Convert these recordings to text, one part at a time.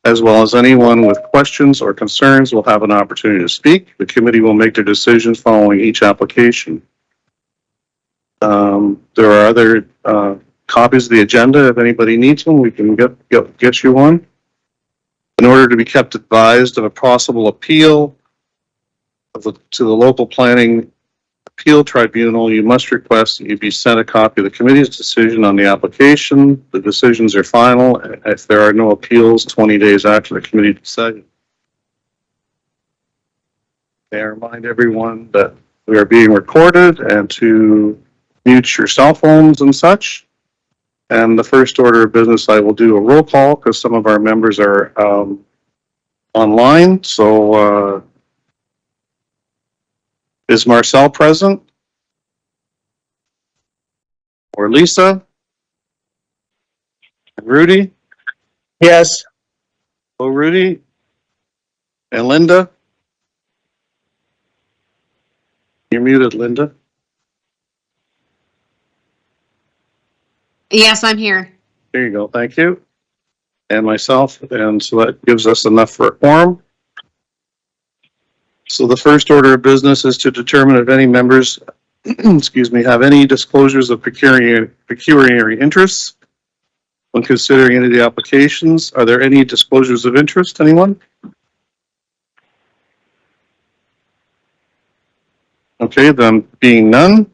as well as anyone with questions or concerns will have an opportunity to speak. The committee will make their decisions following each application. There are other copies of the agenda. If anybody needs one, we can get you one. In order to be kept advised of a possible appeal to the local planning appeal tribunal, you must request that you be sent a copy of the committee's decision on the application. The decisions are final if there are no appeals 20 days after the committee decision. I remind everyone that we are being recorded and to mute your cell phones and such. And the first order of business, I will do a roll call because some of our members are online. So is Marcel present? Or Lisa? Rudy? Yes. Oh, Rudy? And Linda? You're muted, Linda. Yes, I'm here. There you go. Thank you. And myself. And so that gives us enough for a quorum. So the first order of business is to determine if any members, excuse me, have any disclosures of pecuniary interests when considering any of the applications. Are there any disclosures of interest? Anyone? Okay, then being none.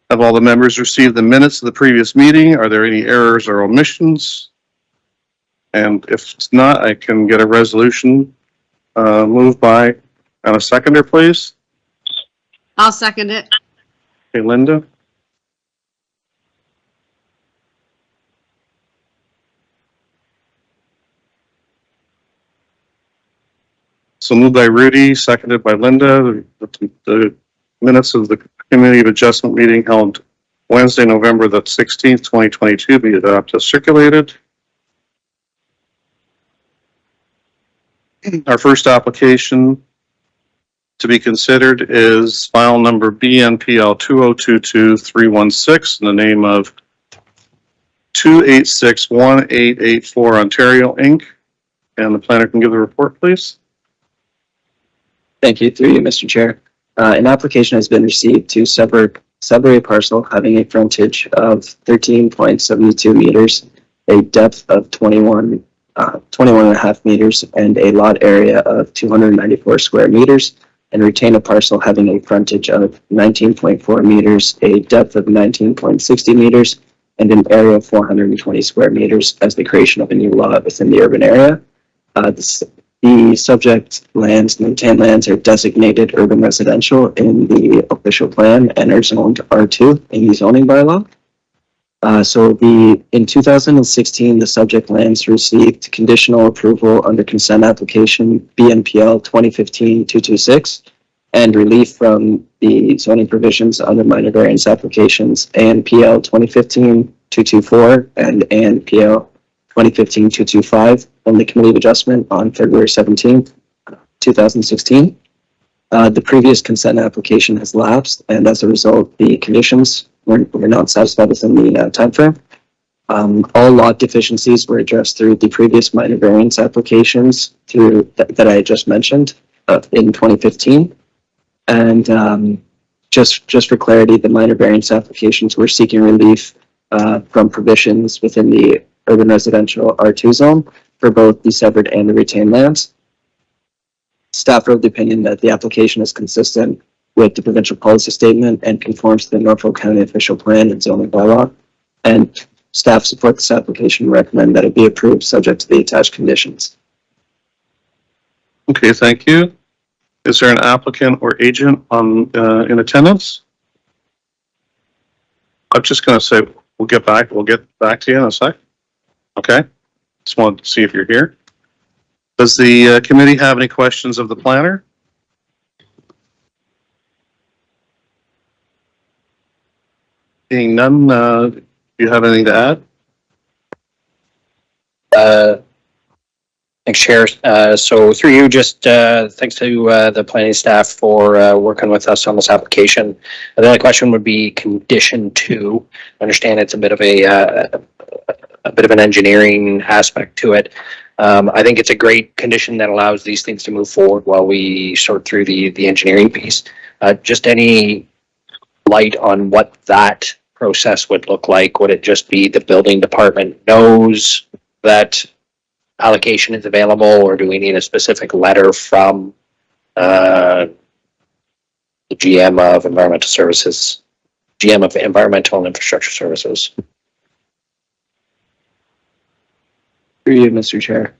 Have all the members received the minutes of the previous meeting? Are there any errors or omissions? And if it's not, I can get a resolution moved by and a seconder, please. I'll second it. Okay, Linda. So moved by Rudy, seconded by Linda. The minutes of the Committee of Adjustment meeting held Wednesday, November the 16th, 2022 be adopted, circulated. Our first application to be considered is file number BNPL 2022316 in the name of 2861884 Ontario Inc. And the planner can give the report, please. Thank you. Through you, Mr. Chair. An application has been received to sever a parcel having a frontage of 13.72 meters, a depth of 21.5 meters, and a lot area of 294 square meters, and retain a parcel having a frontage of 19.4 meters, a depth of 19.60 meters, and an area of 420 square meters as the creation of a new lot within the urban area. The subject lands and retained lands are designated urban residential in the official plan and are zoned R2 in the zoning bylaw. In 2016, the subject lands received conditional approval under consent application BNPL 2015-226 and relief from the zoning provisions under minor variance applications ANPL 2015-224 and ANPL 2015-225 from the Committee of Adjustment on February 17th, 2016. The previous consent application has lapsed, and as a result, the conditions were not satisfied within the timeframe. All lot deficiencies were addressed through the previous minor variance applications that I just mentioned in 2015. And just for clarity, the minor variance applications were seeking relief from provisions within the urban residential R2 zone for both the severed and the retained lands. Staff are of the opinion that the application is consistent with the provincial policy statement and conforms to the Norfolk County official plan and zoning bylaw. And staff support this application and recommend that it be approved subject to the attached conditions. Okay, thank you. Is there an applicant or agent on in attendance? I'm just going to say we'll get back to you in a sec. Okay. Just wanted to see if you're here. Does the committee have any questions of the planner? Being none, do you have anything to add? Thanks, Chair. So through you, just thanks to the planning staff for working with us on this application. And then the question would be condition 2. I understand it's a bit of a a bit of an engineering aspect to it. I think it's a great condition that allows these things to move forward while we sort through the engineering piece. Just any light on what that process would look like? Would it just be the building department knows that allocation is available, or do we need a specific letter from the GM of Environmental Services, GM of Environmental and Infrastructure Services? Through you, Mr. Chair.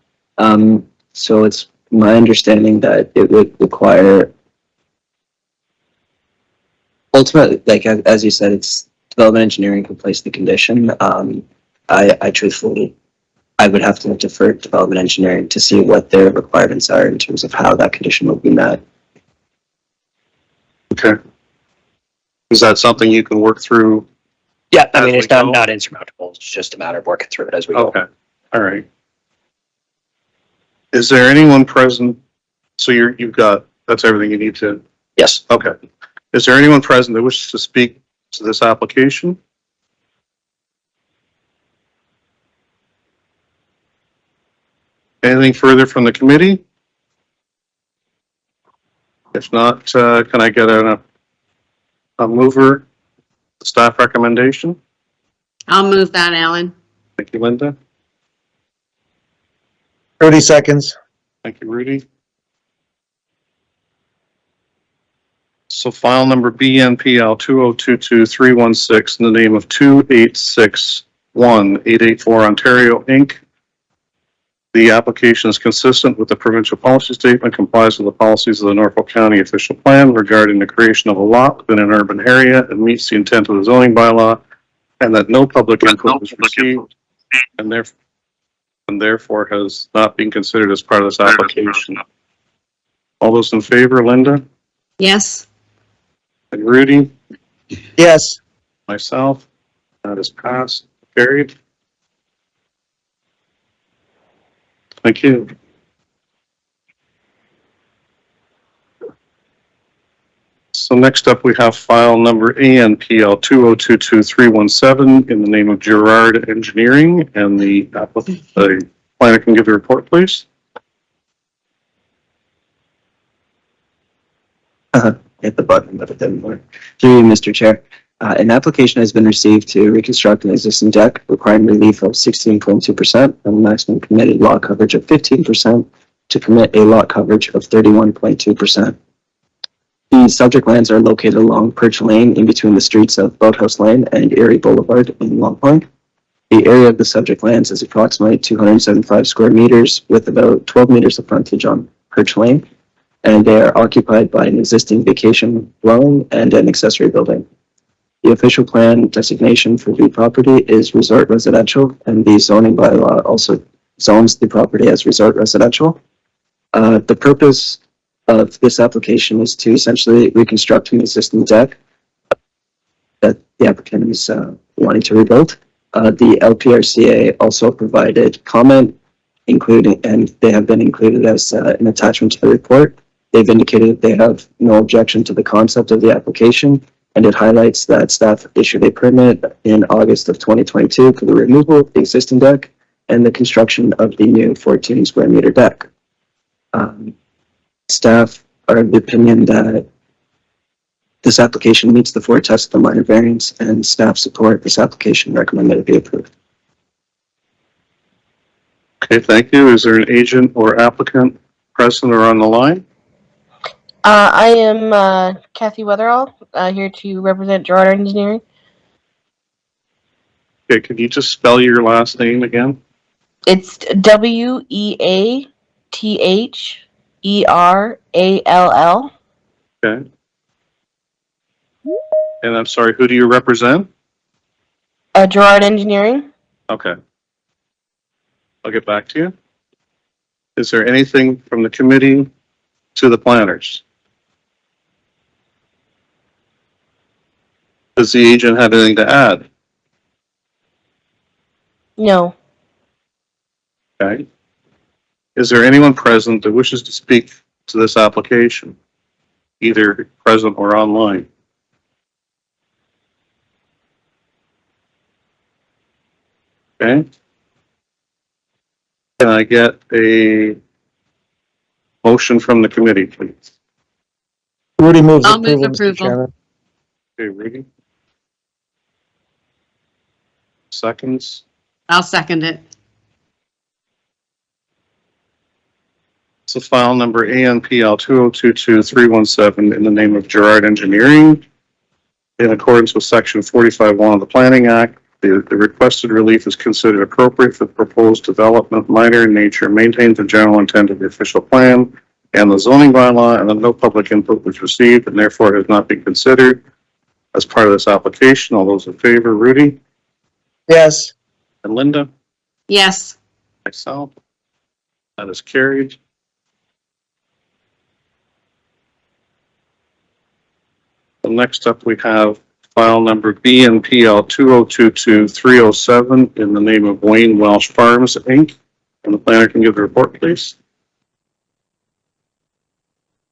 So it's my understanding that it would require ultimately, like as you said, it's development engineering could place the condition. I truthfully, I would have to defer to development engineering to see what their requirements are in terms of how that condition will be met. Okay. Is that something you can work through? Yeah, I As mean, we it's go? not insurmountable. It's just a matter of working through it as we go. Okay, all right. Is there anyone present? So you've got, that's everything you need to, Yes. okay. Is there anyone present that wishes to speak to this application? Anything further from the committee? If not, can I get a mover, staff recommendation? I'll move that, Alan. Thank you, Linda. 30 seconds. Thank you, Rudy. So file number BNPL 2022316 in the name of 2861-884 Ontario, Inc. The application is consistent with the provincial policy statement, complies with the policies of the Norfolk County official plan regarding the creation of a lot within an urban area, and meets the intent of the zoning bylaw, and that no public input was received and therefore has not been considered as part of this application. All those in favor, Linda Yes. and Rudy, Yes. myself, that is passed, carried. Thank you. So next up, we have file number ANPL 2022317 in the name of Gerard Engineering, and the planner can give the report, please. Hit the button, but it didn't work. Through you, Mr. Chair. An application has been received to reconstruct an existing deck requiring relief of 16.2% and a maximum permitted lot coverage of 15% to permit a lot coverage of 31.2%. The subject lands are located along Perch Lane in between the streets of Boathouse Lane and Erie Boulevard in Long Point. The area of the subject lands is approximately 275 square meters with about 12 meters of frontage on Perch Lane, and they are occupied by an existing vacation dwelling and an accessory building. The official plan designation for the property is resort residential, and the zoning bylaw also zones the property as resort residential. The purpose of this application is to essentially reconstruct an existing deck that the applicant is wanting to rebuild. The LPRCA also provided comment, including, and they have been included as an attachment to the report. They've indicated they have no objection to the concept of the application, and it highlights that staff issued a permit in August of 2022 for the removal of the existing deck and the construction of the new 14 square meter deck. Staff are of the opinion that this application meets the 4 tests of the minor variance, and staff support this application, recommend that it be approved. Okay, thank you. Is there an agent or applicant present or on the line? I am Kathy Weatherall, here to represent Gerard Engineering. Okay, could you just spell your last name again? It's WEATHERALL. Okay. And I'm sorry, who do you represent? Gerard Engineering. Okay. I'll get back to you. Is there anything from the committee to the planners? Does the agent have anything to add? No. Okay. Is there anyone present that wishes to speak to this application, either present or online? Okay. Can I get a motion from the committee, please? Rudy moves I'll move approval, Mr. approval. Chairman. Okay, Rudy. Seconds. I'll second it. So file number ANPL 2022317 in the name of Gerard Engineering. In accordance with section 45(1) of the Planning Act, the requested relief is considered appropriate for the proposed development, minor in nature, maintains the general intent of the official plan and the zoning bylaw, and that no public input was received and therefore has not been considered as part of this application. All those in favor, Rudy Yes. and Linda, Yes. myself, that is carried. So next up, we have file number BNPL 2022307 in the name of Wayne Welsh Farms, Inc. And the planner can give the report, please.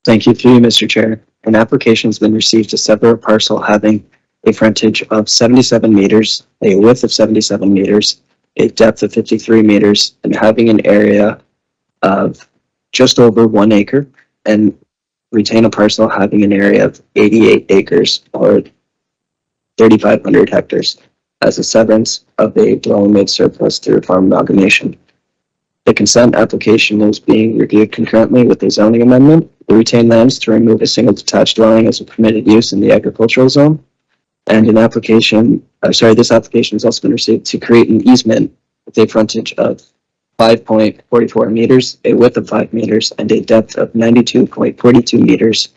Thank you through you, Mr. Chair. An application has been received to sever a parcel having a frontage of 77 meters, a width of 77 meters, a depth of 53 meters, and having an area of just over 1 acre, and retain a parcel having an area of 88 acres or 3,500 hectares as a severance of a dwelling made surplus through farm amalgamation. The consent application is being reviewed concurrently with the zoning amendment. The retained lands to remove a single detached dwelling as a permitted use in the agricultural zone. And this application has also been received to create an easement with a frontage of 5.44 meters, a width of 5 meters, and a depth of 92.42 meters,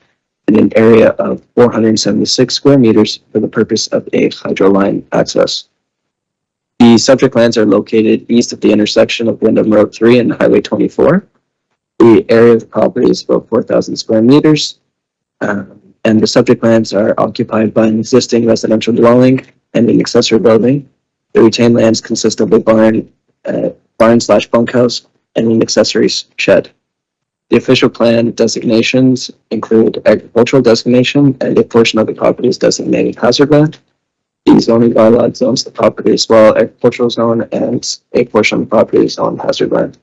and an area of 476 square meters for the purpose of a hydro line access. The subject lands are located east of the intersection of Wyndham Road 3 and Highway 24. The area of the property is about 4,000 square meters, and the subject lands are occupied by an existing residential dwelling and an accessory building. The retained lands consist of a barn/bunkhouse and an accessory shed. The official plan designations include agricultural designation, and a portion of the property is designated hazard land. The zoning bylaw zones the property as well agricultural zone, and a portion of the property is on hazard land.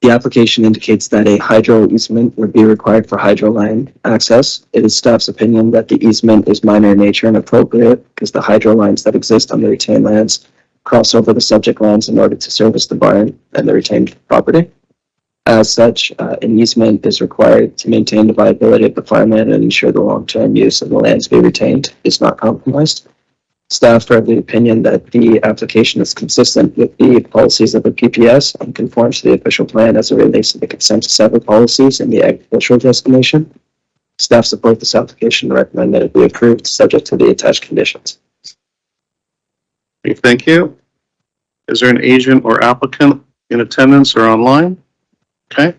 The application indicates that a hydro easement would be required for hydro line access. It is staff's opinion that the easement is minor in nature and appropriate because the hydro lines that exist on the retained lands cross over the subject lands in order to service the barn and the retained property. As such, an easement is required to maintain the viability of the farmland and ensure the long-term use of the lands be retained is not compromised. Staff are of the opinion that the application is consistent with the policies of the PPS and conforms to the official plan as it relates to the consent to sever policies in the agricultural designation. Staff support this application and recommend that it be approved subject to the attached conditions. Okay, thank you. Is there an agent or applicant in attendance or online? Okay.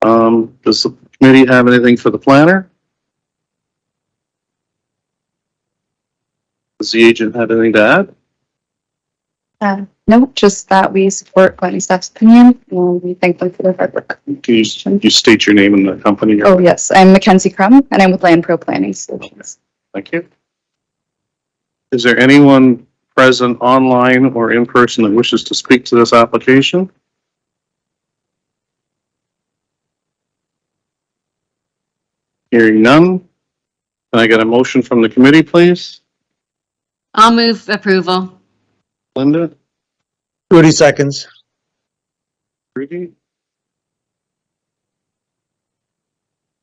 Does the committee have anything for the planner? Does the agent have anything to add? No, just that we support planning staff's opinion and we thank them for their hard work. Can you state your name and the company? Oh, yes, I'm Mackenzie Crum and I'm with Land Pro Planning Solutions. Thank you. Is there anyone present online or in person that wishes to speak to this application? Hearing none. Can I get a motion from the committee, please? I'll move approval. Linda? Rudy seconds. Rudy?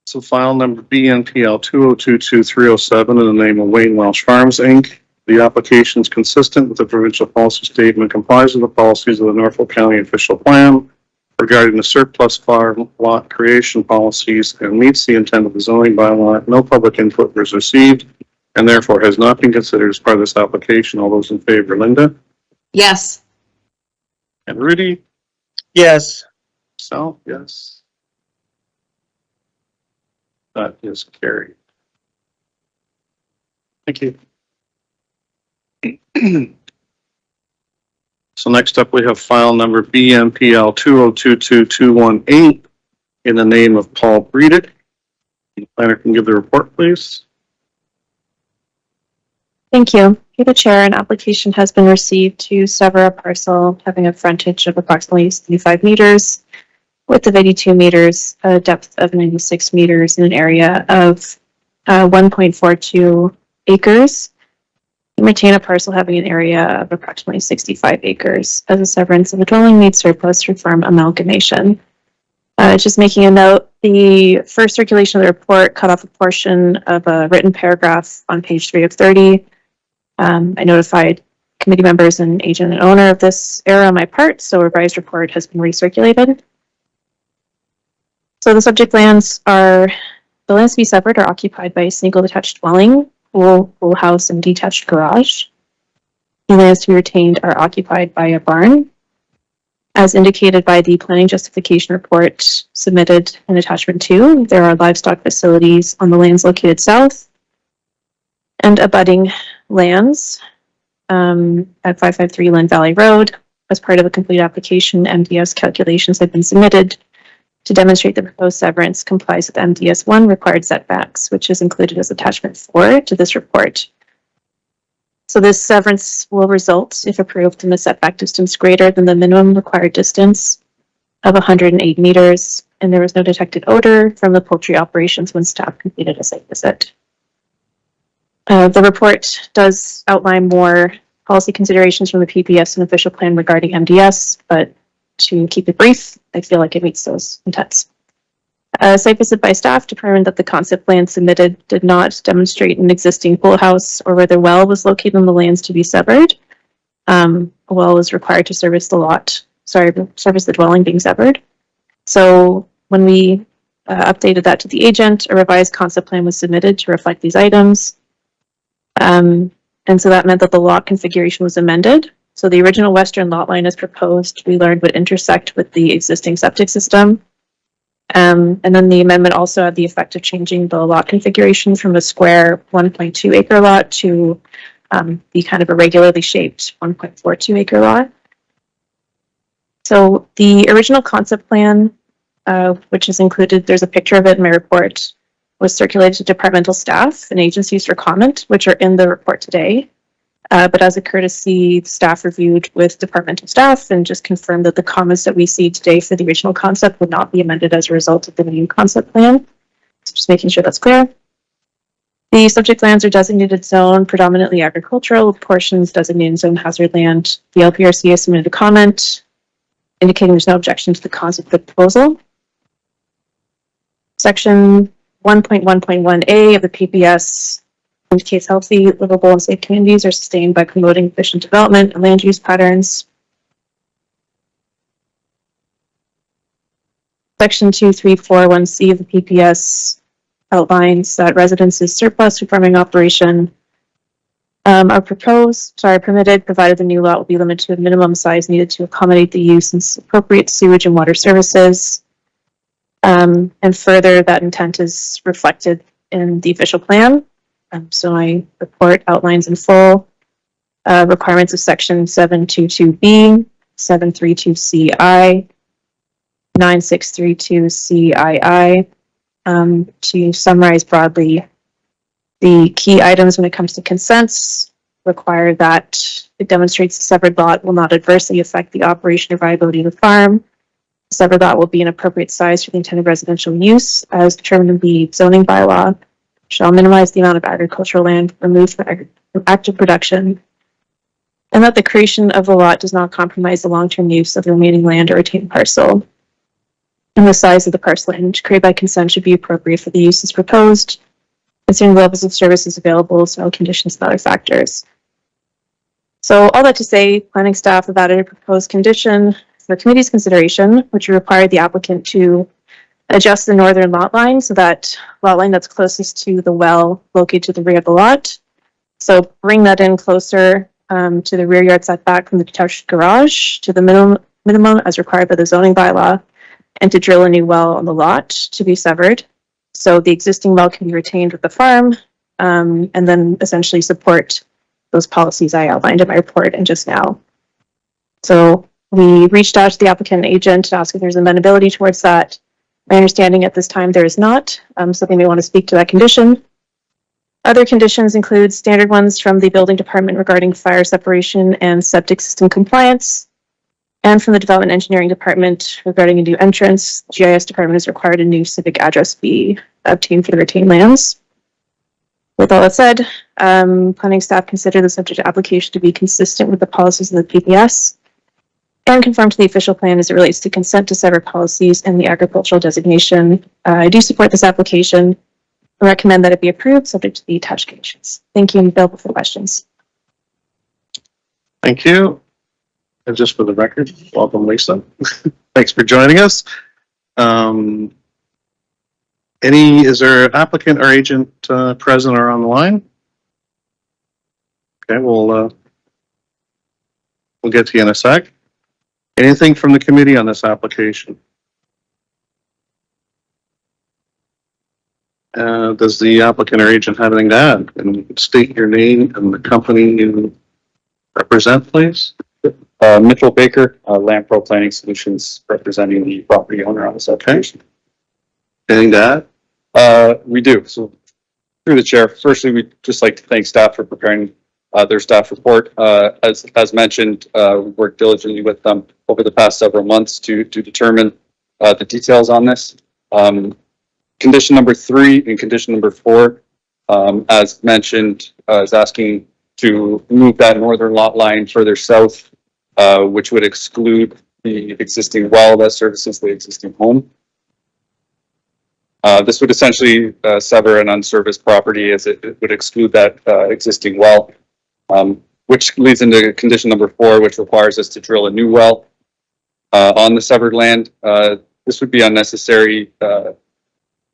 So file number BNPL 2022307 in the name of Wayne Welsh Farms, Inc. The application is consistent with the provincial policy statement, complies with the policies of the Norfolk County official plan regarding the surplus farm lot creation policies, and meets the intent of the zoning bylaw. No public input was received and therefore has not been considered as part of this application. All those in favor, Linda? Yes. And Rudy? Yes. Sal? Yes. That is carried. Thank you. So next up, we have file number BNPL 2022218 in the name of Paul Breedick. The planner can give the report, please. Thank you. Through the chair, an application has been received to sever a parcel having a frontage of approximately 75 meters, width of 82 meters, a depth of 96 meters in an area of 1.42 acres. And retain a parcel having an area of approximately 65 acres as a severance of a dwelling needs surplus for farm amalgamation. Just making a note, the first circulation of the report cut off a portion of a written paragraph on page 3 of 30. I notified committee members and agent and owner of this error on my part, so a revised report has been recirculated. So the subject lands are, the lands to be severed are occupied by a single detached dwelling, pool house, and detached garage. The lands to be retained are occupied by a barn. As indicated by the planning justification report submitted in attachment 2, there are livestock facilities on the lands located south and abutting lands at 553 Lynn Valley Road. As part of a complete application, MDS calculations have been submitted to demonstrate the proposed severance complies with MDS 1 required setbacks, which is included as attachment 4 to this report. So this severance will result, if approved, in a setback distance greater than the minimum required distance of 108 meters, and there was no detected odor from the poultry operations when staff completed a site visit. The report does outline more policy considerations from the PPS and official plan regarding MDS, but to keep it brief, I feel like it meets those intents. A site visit by staff determined that the concept plan submitted did not demonstrate an existing pool house or whether well was located on the lands to be severed. A well was required to service the dwelling being severed. So when we updated that to the agent, a revised concept plan was submitted to reflect these items. And so that meant that the lot configuration was amended. So the original western lot line as proposed, we learned would intersect with the existing septic system. And then the amendment also had the effect of changing the lot configuration from a square 1.2 acre lot to be kind of a regularly shaped 1.42 acre lot. So the original concept plan, which is included, there's a picture of it in my report, was circulated to departmental staff and agencies for comment, which are in the report today. But as a courtesy, staff reviewed with departmental staff and just confirmed that the comments that we see today for the original concept would not be amended as a result of the new concept plan. So just making sure that's clear. The subject lands are designated zone predominantly agricultural, with portions designated zone hazard land. The LPRC has submitted a comment indicating there's no objection to the concept of the proposal. Section 1.1.1A of the PPS indicates healthy, livable, and safe communities are sustained by promoting efficient development and land use patterns. Section 2341C of the PPS outlines that residences surplus to farming operation are permitted, provided the new lot will be limited to a minimum size needed to accommodate the use and appropriate sewage and water services. And further, that intent is reflected in the official plan. So my report outlines in full requirements of section 722B, 732CI, 9632CII. To summarize broadly, the key items when it comes to consents require that it demonstrates the severed lot will not adversely affect the operation or viability of the farm. The severed lot will be an appropriate size for the intended residential use as determined in the zoning bylaw, shall minimize the amount of agricultural land removed from active production, and that the creation of the lot does not compromise the long-term use of the remaining land or retained parcel. And the size of the parceling created by consent should be appropriate for the uses proposed, considering the levels of services available, soil conditions, and other factors. So all that to say, planning staff have added a proposed condition for the committee's consideration, which required the applicant to adjust the northern lot line so that lot line that's closest to the well located to the rear of the lot. So bring that in closer to the rear yard setback from the detached garage to the minimum as required by the zoning bylaw, and to drill a new well on the lot to be severed. So the existing well can be retained with the farm, and then essentially support those policies I outlined in my report and just now. So we reached out to the applicant and agent to ask if there's amenability towards that. My understanding at this time there is not, so they may want to speak to that condition. Other conditions include standard ones from the building department regarding fire separation and septic system compliance. And from the development engineering department regarding a new entrance, GIS department is required a new civic address be obtained for the retained lands. With all that said, planning staff consider the subject application to be consistent with the policies of the PPS and conform to the official plan as it relates to consent to sever policies and the agricultural designation. I do support this application and recommend that it be approved subject to the attached conditions. Thank you, and available for questions. Thank you. And just for the record, welcome, Lisa. Thanks for joining us. Is there an applicant or agent present or on the line? Okay, we'll get to you in a sec. Anything from the committee on this application? Does the applicant or agent have anything to add? And state your name and the company you represent, please. Mitchell Baker, Land Pro Planning Solutions, representing the property owner on this application. Anything to add? We do. So through the chair, firstly, we'd just like to thank staff for preparing their staff report. As mentioned, we worked diligently with them over the past several months to determine the details on this. Condition number 3 and condition number 4, as mentioned, is asking to move that northern lot line further south, which would exclude the existing well that services the existing home. This would essentially sever an unserviced property as it would exclude that existing well, which leads into condition number 4, which requires us to drill a new well on the severed land. This would be unnecessary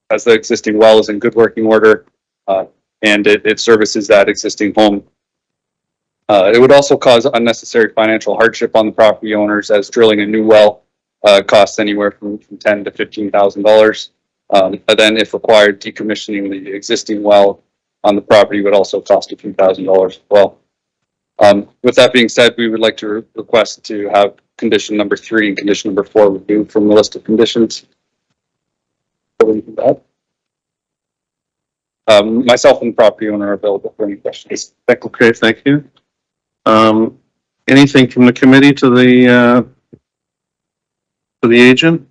as the existing well is in good working order and it services that existing home. It would also cause unnecessary financial hardship on the property owners, as drilling a new well costs anywhere from $10,000 to $15,000. And then, if required, decommissioning the existing well on the property would also cost a few $1,000s as well. With that being said, we would like to request to have condition number 3 and condition number 4 removed from the list of conditions. Myself and the property owner are available for any questions. Okay, thank you. Anything from the committee to the agent?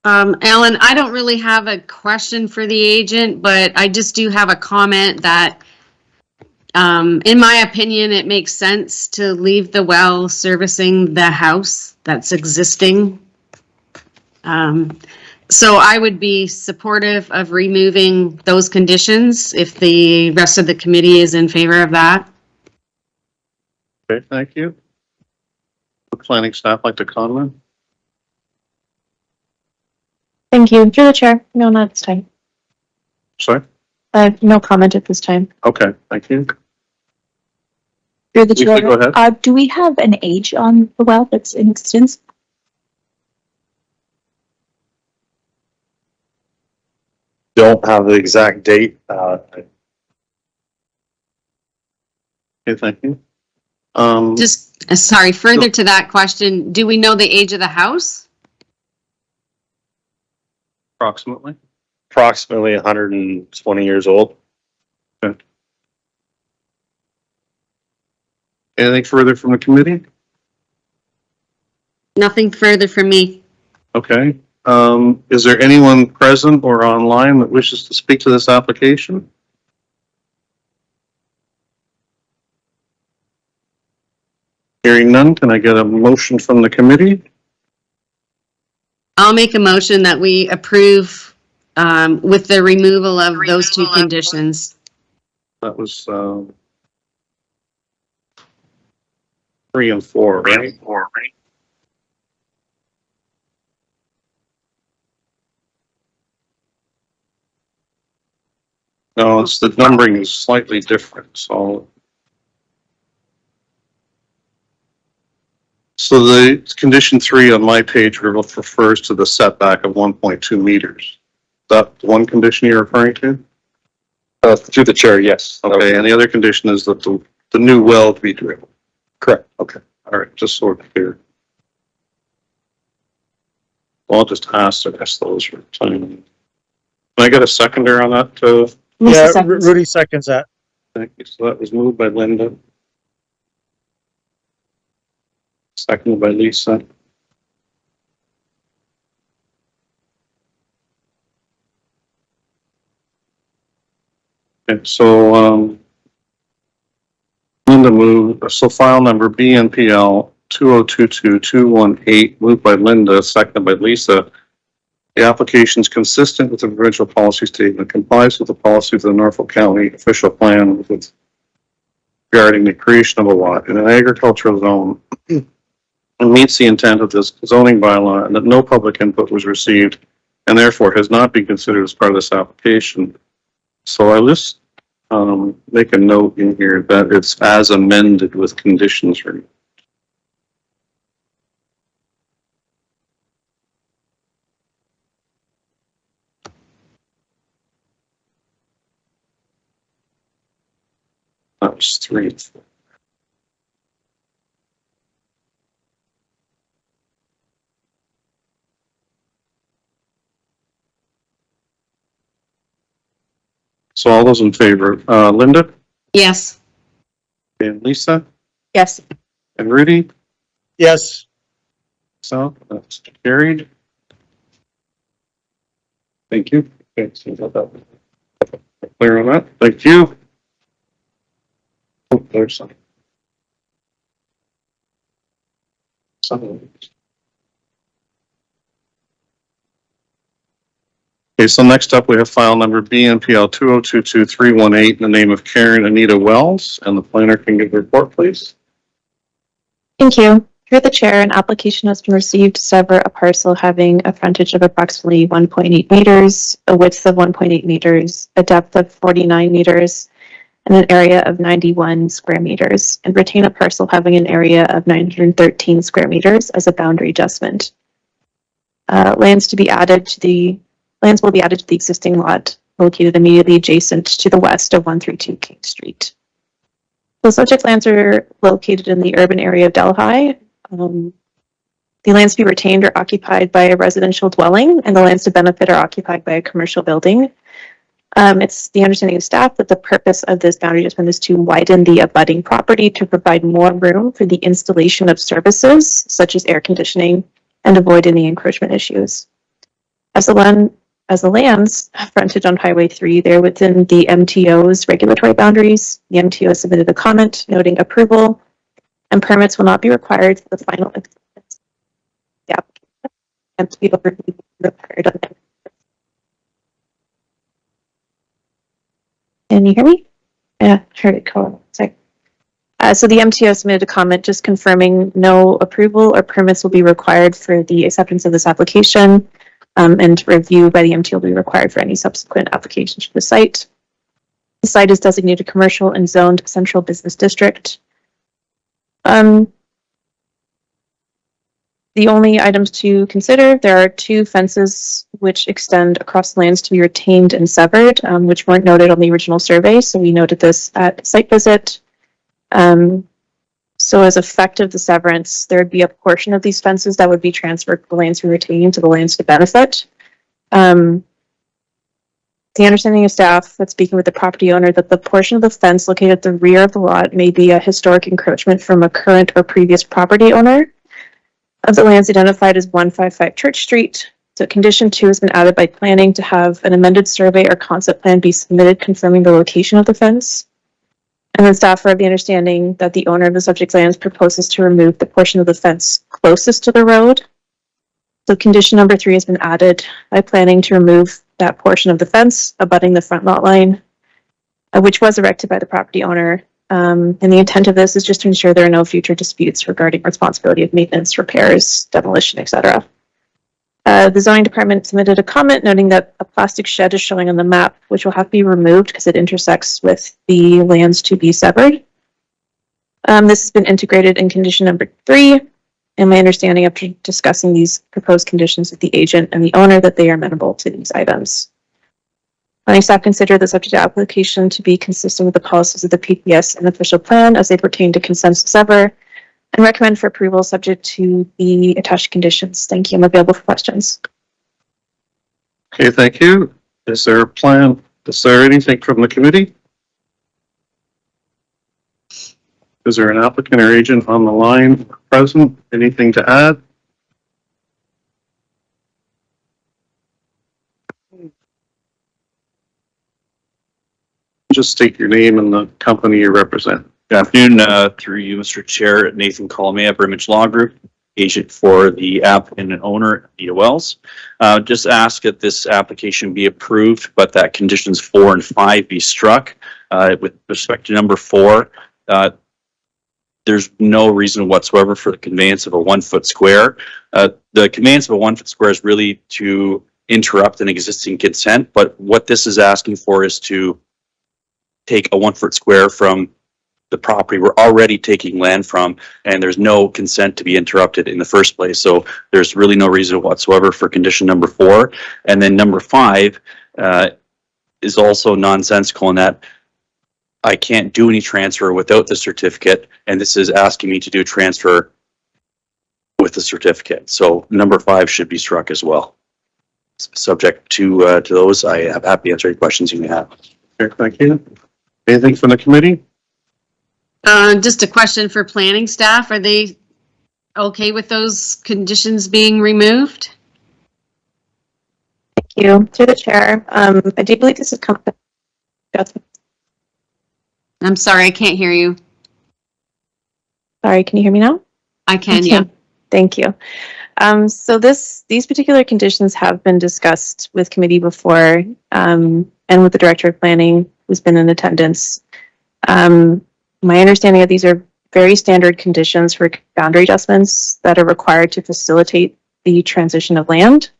Alan, I don't really have a question for the agent, but I just do have a comment that, in my opinion, it makes sense to leave the well servicing the house that's existing. So I would be supportive of removing those conditions if the rest of the committee is in favor of that. Okay, thank you. Would planning staff like to comment? Thank you. Through the chair. No, not this time. Sorry? No comment at this time. Okay, thank you. Through the Lisa, go chair, ahead. do we have an age on the well that's in existence? Don't have the exact date. Okay, thank you. Just, sorry, further to that question, do we know the age of the house? Approximately. Approximately 120 years old. Anything further from the committee? Nothing further from me. Okay. Is there anyone present or online that wishes to speak to this application? Hearing none, can I get a motion from the committee? I'll make a motion that we approve with the removal of those 2 conditions. That was 3 and 4, right? No, it's the numbering is slightly different, so. So the condition 3 on my page refers to the setback of 1.2 meters. Is that the one condition you're referring to? Through the chair, yes. Okay, and the other condition is that the new well to be drilled. Correct. Okay, all right, just so we're clear. Well, I'll just ask, I guess, those for time. Can I get a seconder on that? Lisa Yeah, seconds. Rudy seconds that. Thank you. So that was moved by Linda. Seconded by Lisa. Okay, so, Linda moved, so file number BNPL 2022218, moved by Linda, seconded by Lisa. The application is consistent with the provincial policy statement, complies with the policy of the Norfolk County official plan with regarding the creation of a lot in an agricultural zone and meets the intent of this zoning bylaw, and that no public input was received and therefore has not been considered as part of this application. So I just make a note in here that it's as amended with conditions removed. That was 3. So all those in favor, Linda Yes. and Lisa Yes. and Rudy? Yes, So that's carried. Thank you. Okay, so that clear on that. Thank you. Oh, there's some. Okay, so next up we have file number BNPL 2022318 in the name of Karen Anita Wells, and the planner can give the report, please. Thank you. Through the chair, an application has been received to sever a parcel having a frontage of approximately 1.8 meters, a width of 1.8 meters, a depth of 49 meters, and an area of 91 square meters, and retain a parcel having an area of 913 square meters as a boundary adjustment. Lands will be added to the existing lot located immediately adjacent to the west of 132 King Street. The subject lands are located in the urban area of Delhi. The lands to be retained are occupied by a residential dwelling, and the lands to benefit are occupied by a commercial building. It's the understanding of staff that the purpose of this boundary adjustment is to widen the abutting property to provide more room for the installation of services such as air conditioning and avoid any encroachment issues. As the lands have frontage on Highway 3, they're within the MTO's regulatory boundaries. The MTO submitted a comment noting approval and permits will not be required for the final MTO review required on them. Can you hear me? Yeah, heard it call. Sorry. So the MTO submitted a comment just confirming no approval or permits will be required for the acceptance of this application, and review by the MTO will be required for any subsequent applications for the site. The site is designated commercial and zoned central business district. The only items to consider, there are 2 fences which extend across lands to be retained and severed, which weren't noted on the original survey, so we noted this at site visit. So as effect of the severance, there would be a portion of these fences that would be transferred from the lands we retain to the lands to benefit. The understanding of staff that's speaking with the property owner that the portion of the fence located at the rear of the lot may be a historic encroachment from a current or previous property owner of the lands identified as 155 Church Street. So condition 2 has been added by planning to have an amended survey or concept plan be submitted confirming the location of the fence. And then staff are of the understanding that the owner of the subject lands proposes to remove the portion of the fence closest to the road. So condition number 3 has been added by planning to remove that portion of the fence abutting the front lot line, which was erected by the property owner. And the intent of this is just to ensure there are no future disputes regarding responsibility of maintenance, repairs, demolition, etc. The zoning department submitted a comment noting that a plastic shed is showing on the map, which will have to be removed because it intersects with the lands to be severed. This has been integrated in condition number 3, and my understanding after discussing these proposed conditions with the agent and the owner that they are amenable to these items. Planning staff consider the subject application to be consistent with the policies of the PPS and official plan as they pertain to consents to sever, and recommend for approval subject to the attached conditions. Thank you. I'm available for questions. Okay, thank you. Is there a plan? Is there anything from the committee? Is there an applicant or agent on the line present? Anything to add? Just state your name and the company you represent. Good afternoon, through you, Mr. Chair, Nathan Colomea, Brimage Law Group, agent for the applicant and owner, Anita Wells. Just ask that this application be approved, but that conditions 4 and 5 be struck. With respect to number 4, there's no reason whatsoever for the conveyance of a 1 foot square. The conveyance of a 1 foot square is really to interrupt an existing consent, but what this is asking for is to take a 1 foot square from the property we're already taking land from, and there's no consent to be interrupted in the first place. So there's really no reason whatsoever for condition number 4. And then number 5 is also nonsensical in that I can't do any transfer without the certificate, and this is asking me to do transfer with the certificate. So number 5 should be struck as well. Subject to those, I am happy to answer any questions you may have. Okay, thank you. Anything from the committee? Just a question for planning staff. Are they okay with those conditions being removed? Thank you. Through the chair, I do believe this is I'm sorry, I can't hear you. Sorry, can you hear me now? I can, Okay. yeah. Thank you. So these particular conditions have been discussed with committee before, and with the director of planning who's been in attendance. My understanding of these are very standard conditions for boundary adjustments that are required to facilitate the transition of land.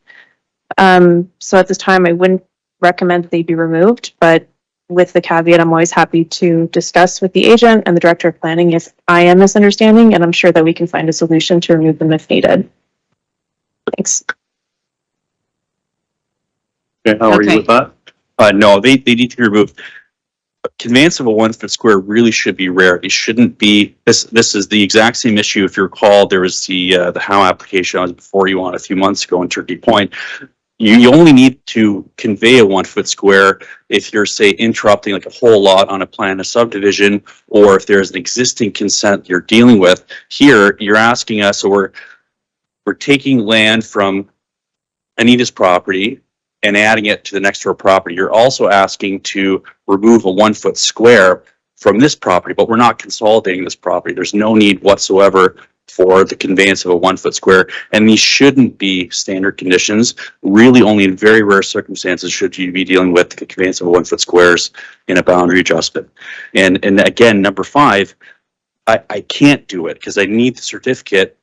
So at this time, I wouldn't recommend that they be removed, but with the caveat, I'm always happy to discuss with the agent and the director of planning if I am misunderstanding, and I'm sure that we can find a solution to remove them if needed. Thanks. Okay, how are Okay. you with that? No, they need to be removed. Conveyance of a 1 foot square really should be rare. It shouldn't be. This is the exact same issue. If you recall, there was the Howe application I was before you on a few months ago in Turkey Point. You only need to convey a 1 foot square if you're, say, interrupting like a whole lot on a plan of subdivision, or if there's an existing consent you're dealing with. Here, you're asking us, so we're taking land from Anita's property and adding it to the next door property. You're also asking to remove a 1 foot square from this property, but we're not consolidating this property. There's no need whatsoever for the conveyance of a 1 foot square, and these shouldn't be standard conditions. Really, only in very rare circumstances should you be dealing with the conveyance of 1 foot squares in a boundary adjustment. And again, number 5, I can't do it because I need the certificate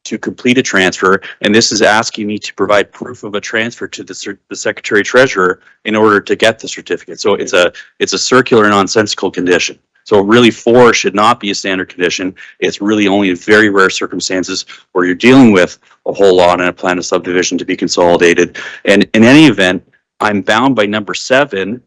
to complete a transfer, and this is asking me to provide proof of a transfer to the Secretary Treasurer in order to get the certificate. So it's a circular, nonsensical condition. So really 4 should not be a standard condition. It's really only in very rare circumstances where you're dealing with a whole lot in a plan of subdivision to be consolidated. And in any event, I'm bound by number 7,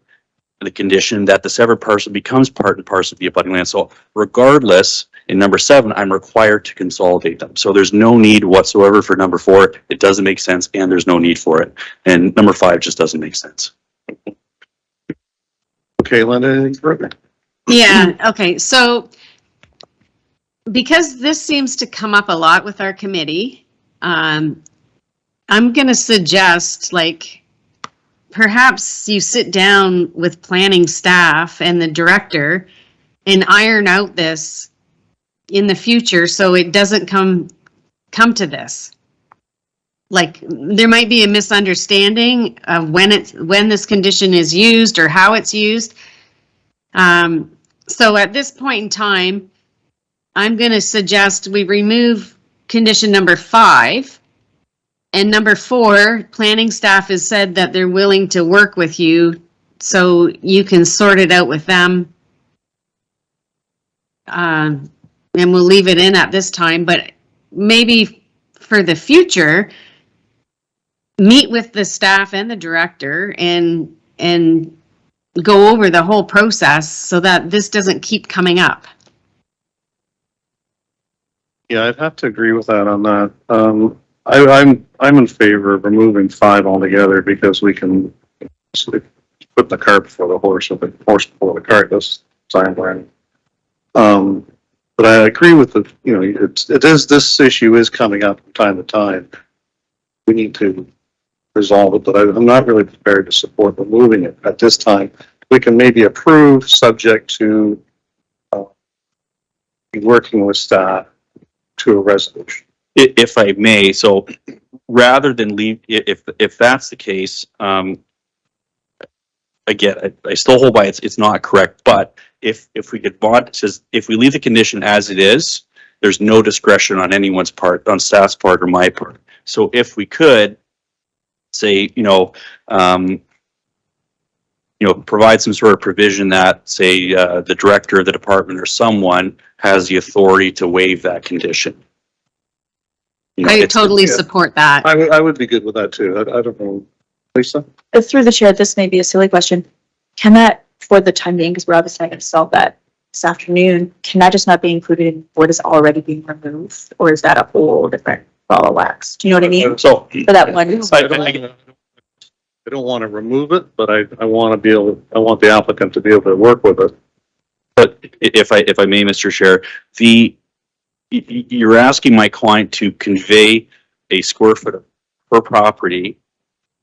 the condition that the severed parcel becomes part and parcel of the abutting land. So regardless, in number 7, I'm required to consolidate them. So there's no need whatsoever for number 4. It doesn't make sense, and there's no need for it. And number 5 just doesn't make sense. Okay, Linda, anything further? Yeah, okay, so because this seems to come up a lot with our committee, I'm gonna suggest, like, perhaps you sit down with planning staff and the director and iron out this in the future so it doesn't come to this. Like, there might be a misunderstanding of when this condition is used or how it's used. So at this point in time, I'm going to suggest we remove condition number 5. And number 4, planning staff has said that they're willing to work with you so you can sort it out with them. And we'll leave it in at this time, but maybe for the future, meet with the staff and the director and go over the whole process so that this doesn't keep coming up. Yeah, I'd have to agree with that on that. I'm in favor of removing 5 altogether because we can So they put the cart before the horse, or the horse before the cart, this sign brand. But I agree with the, you know, this issue is coming up from time to time. We need to resolve it, but I'm not really prepared to support removing it at this time. We can maybe approve, subject to working with staff to a resolution. If I may, so rather than leave, if that's the case, again, I still hold by it's not correct, but if we could mod, says, if we leave the condition as it is, there's no discretion on anyone's part, on staff's part or my part. So if we could say, provide some sort of provision that, say, the director of the department or someone has the authority to waive that condition. I totally support that. I would be good with that too. I don't know. Lisa? Through the chair, this may be a silly question. Can that, for the time being, because we're obviously not going to solve that this afternoon, can that just not be included in what is already being removed? Or is that a whole different ball of wax? Do you know what I mean? So For that one. I don't want to remove it, but I want the applicant to be able to work with it. But if I may, Mr. Chair, you're asking my client to convey a square foot of her property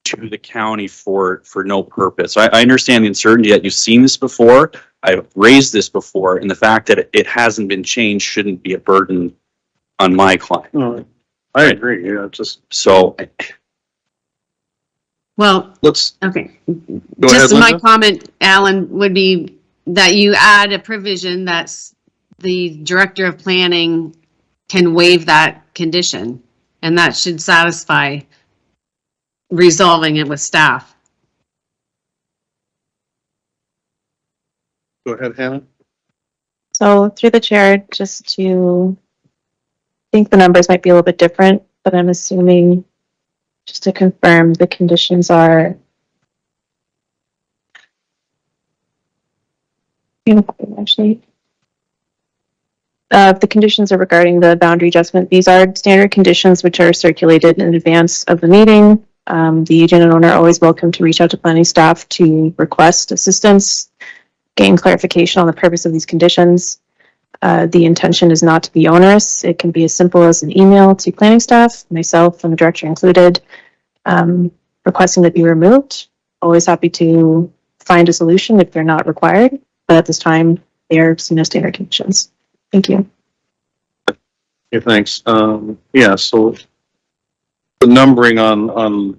to the county for no purpose. I understand the uncertainty that you've seen this before. I've raised this before, and the fact that it hasn't been changed shouldn't be a burden on my client. No, I agree. Yeah, just so. Well, okay. Just my comment, Alan, would be that you add a provision that's the director of planning can waive that condition, and that should satisfy resolving it with staff. go ahead, Hannah. So through the chair, just to think the numbers might be a little bit different, but I'm assuming, just to confirm, the conditions are actually. The conditions are regarding the boundary adjustment. These are standard conditions which are circulated in advance of the meeting. The agent and owner are always welcome to reach out to planning staff to request assistance, gain clarification on the purpose of these conditions. The intention is not to be onerous. It can be as simple as an email to planning staff, myself and the director included, requesting that be removed. Always happy to find a solution if they're not required, but at this time, they are seen as standard conditions. Thank you. Okay, thanks. Yeah, so the numbering on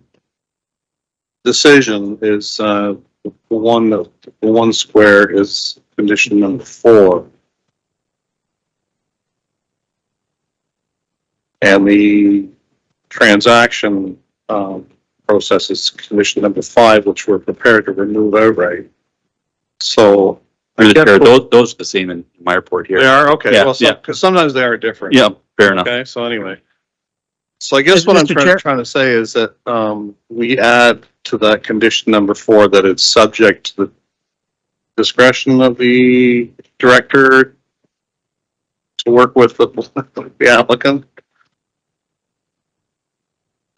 decision is the one square is condition number 4. And the transaction process is condition number 5, which we're prepared to remove outright. So Those are the same in my report here. they are okay. Yeah, Well, because sometimes they are different. Yeah, fair enough. Okay, so anyway. So I guess what I'm trying to say is that we add to that condition number 4 that it's subject to the discretion of the director to work with the applicant.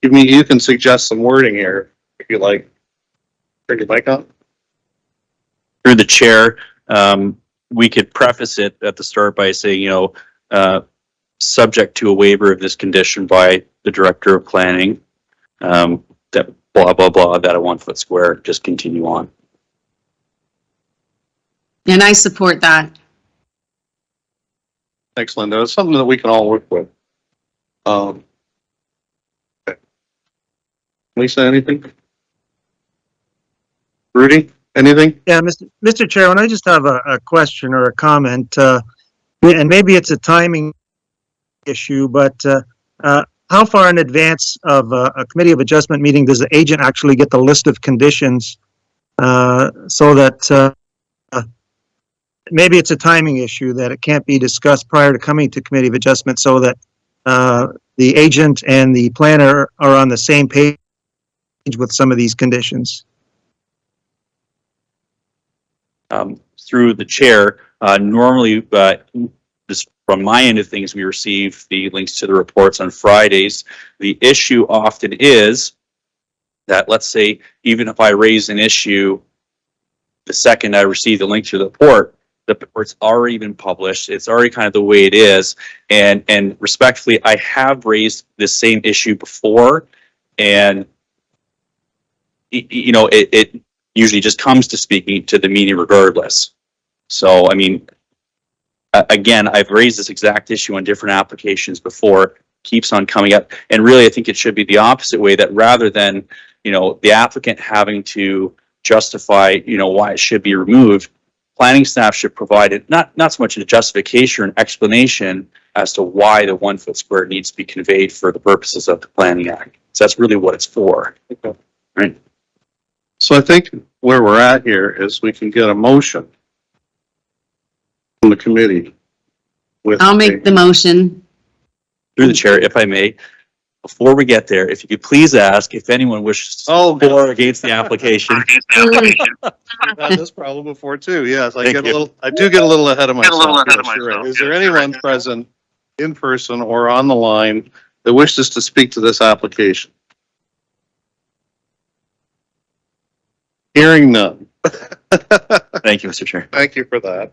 You can suggest some wording here if you like. Turn your mic on. Through the chair, we could preface it at the start by saying, subject to a waiver of this condition by the director of planning, that blah, blah, blah, that a 1 foot square, just continue on. And I support that. Thanks, Linda. It's something that we can all work with. Okay. Lisa, anything? Rudy, anything? Yeah, Mr. Chairman, I just have a question or a comment, and maybe it's a timing issue, but how far in advance of a committee of adjustment meeting does the agent actually get the list of conditions so that maybe it's a timing issue that it can't be discussed prior to coming to committee of adjustment so that the agent and the planner are on the same page with some of these conditions? Through the chair, normally, this from my end of things, we receive the links to the reports on Fridays. The issue often is that, let's say, even if I raise an issue, the second I receive the link to the report's already been published. It's already kind of the way it is. And respectfully, I have raised this same issue before, and you know, it usually just comes to speaking to the meeting regardless. So, I mean, again, I've raised this exact issue on different applications before, keeps on coming up. And really, I think it should be the opposite way, that rather than, you know, the applicant having to justify, you know, why it should be removed, planning staff should provide it, not so much a justification or an explanation as to why the 1 foot square needs to be conveyed for the purposes of the Planning Act. So that's really what it's for. Okay. Right. So I think where we're at here is we can get a motion from the committee with. I'll make the motion. Through the chair, if I may, before we get there, if you could please ask if anyone wishes to Oh, for or against the application. I've had this problem before too. Yes, I Thank get a you. little, I do get a little ahead of myself. Yes, you're right. Is there anyone present in person or on the line that wishes to speak to this application? Hearing none. Thank you, Mr. Chair. Thank you for that.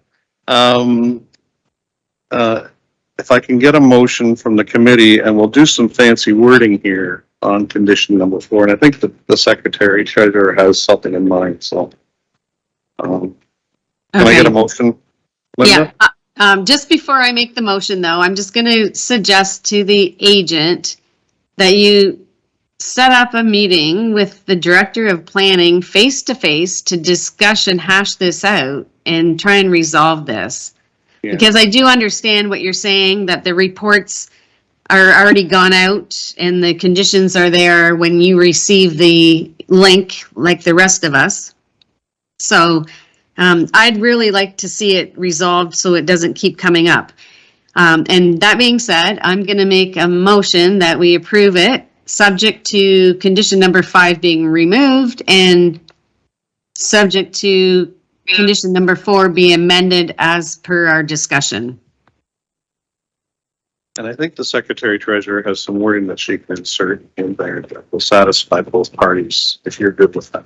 If I can get a motion from the committee, and we'll do some fancy wording here on condition number 4, and I think the secretary treasurer has something in mind, so. Can I get a motion? Linda? Yeah, just before I make the motion though, I'm just gonna suggest to the agent that you set up a meeting with the director of planning face to face to discuss and hash this out and try and resolve this. Yeah. Because I do understand what you're saying, that the reports are already gone out and the conditions are there when you receive the link like the rest of us. So I'd really like to see it resolved so it doesn't keep coming up. And that being said, I'm going to make a motion that we approve it, subject to condition number 5 being removed and subject to condition number 4 be amended as per our discussion. And I think the secretary treasurer has some wording that she can insert in there that will satisfy both parties, if you're good with that.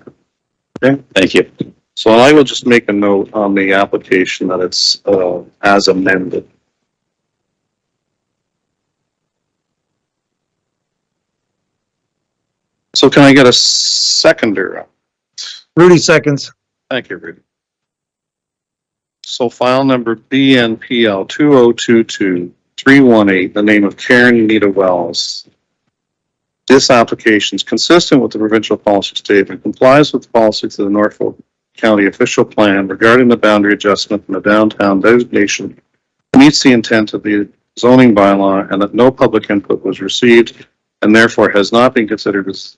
Okay, Thank you. so I will just make a note on the application that it's as amended. So can I get a seconder? Rudy seconds. Thank you, Rudy. So file number BNPL 2022-318, the name of Karen Nita Wells. This application is consistent with the provincial policy statement, complies with the policies of the Norfolk County official plan regarding the boundary adjustment in the downtown designation, meets the intent of the zoning bylaw, and that no public input was received and therefore has not been considered as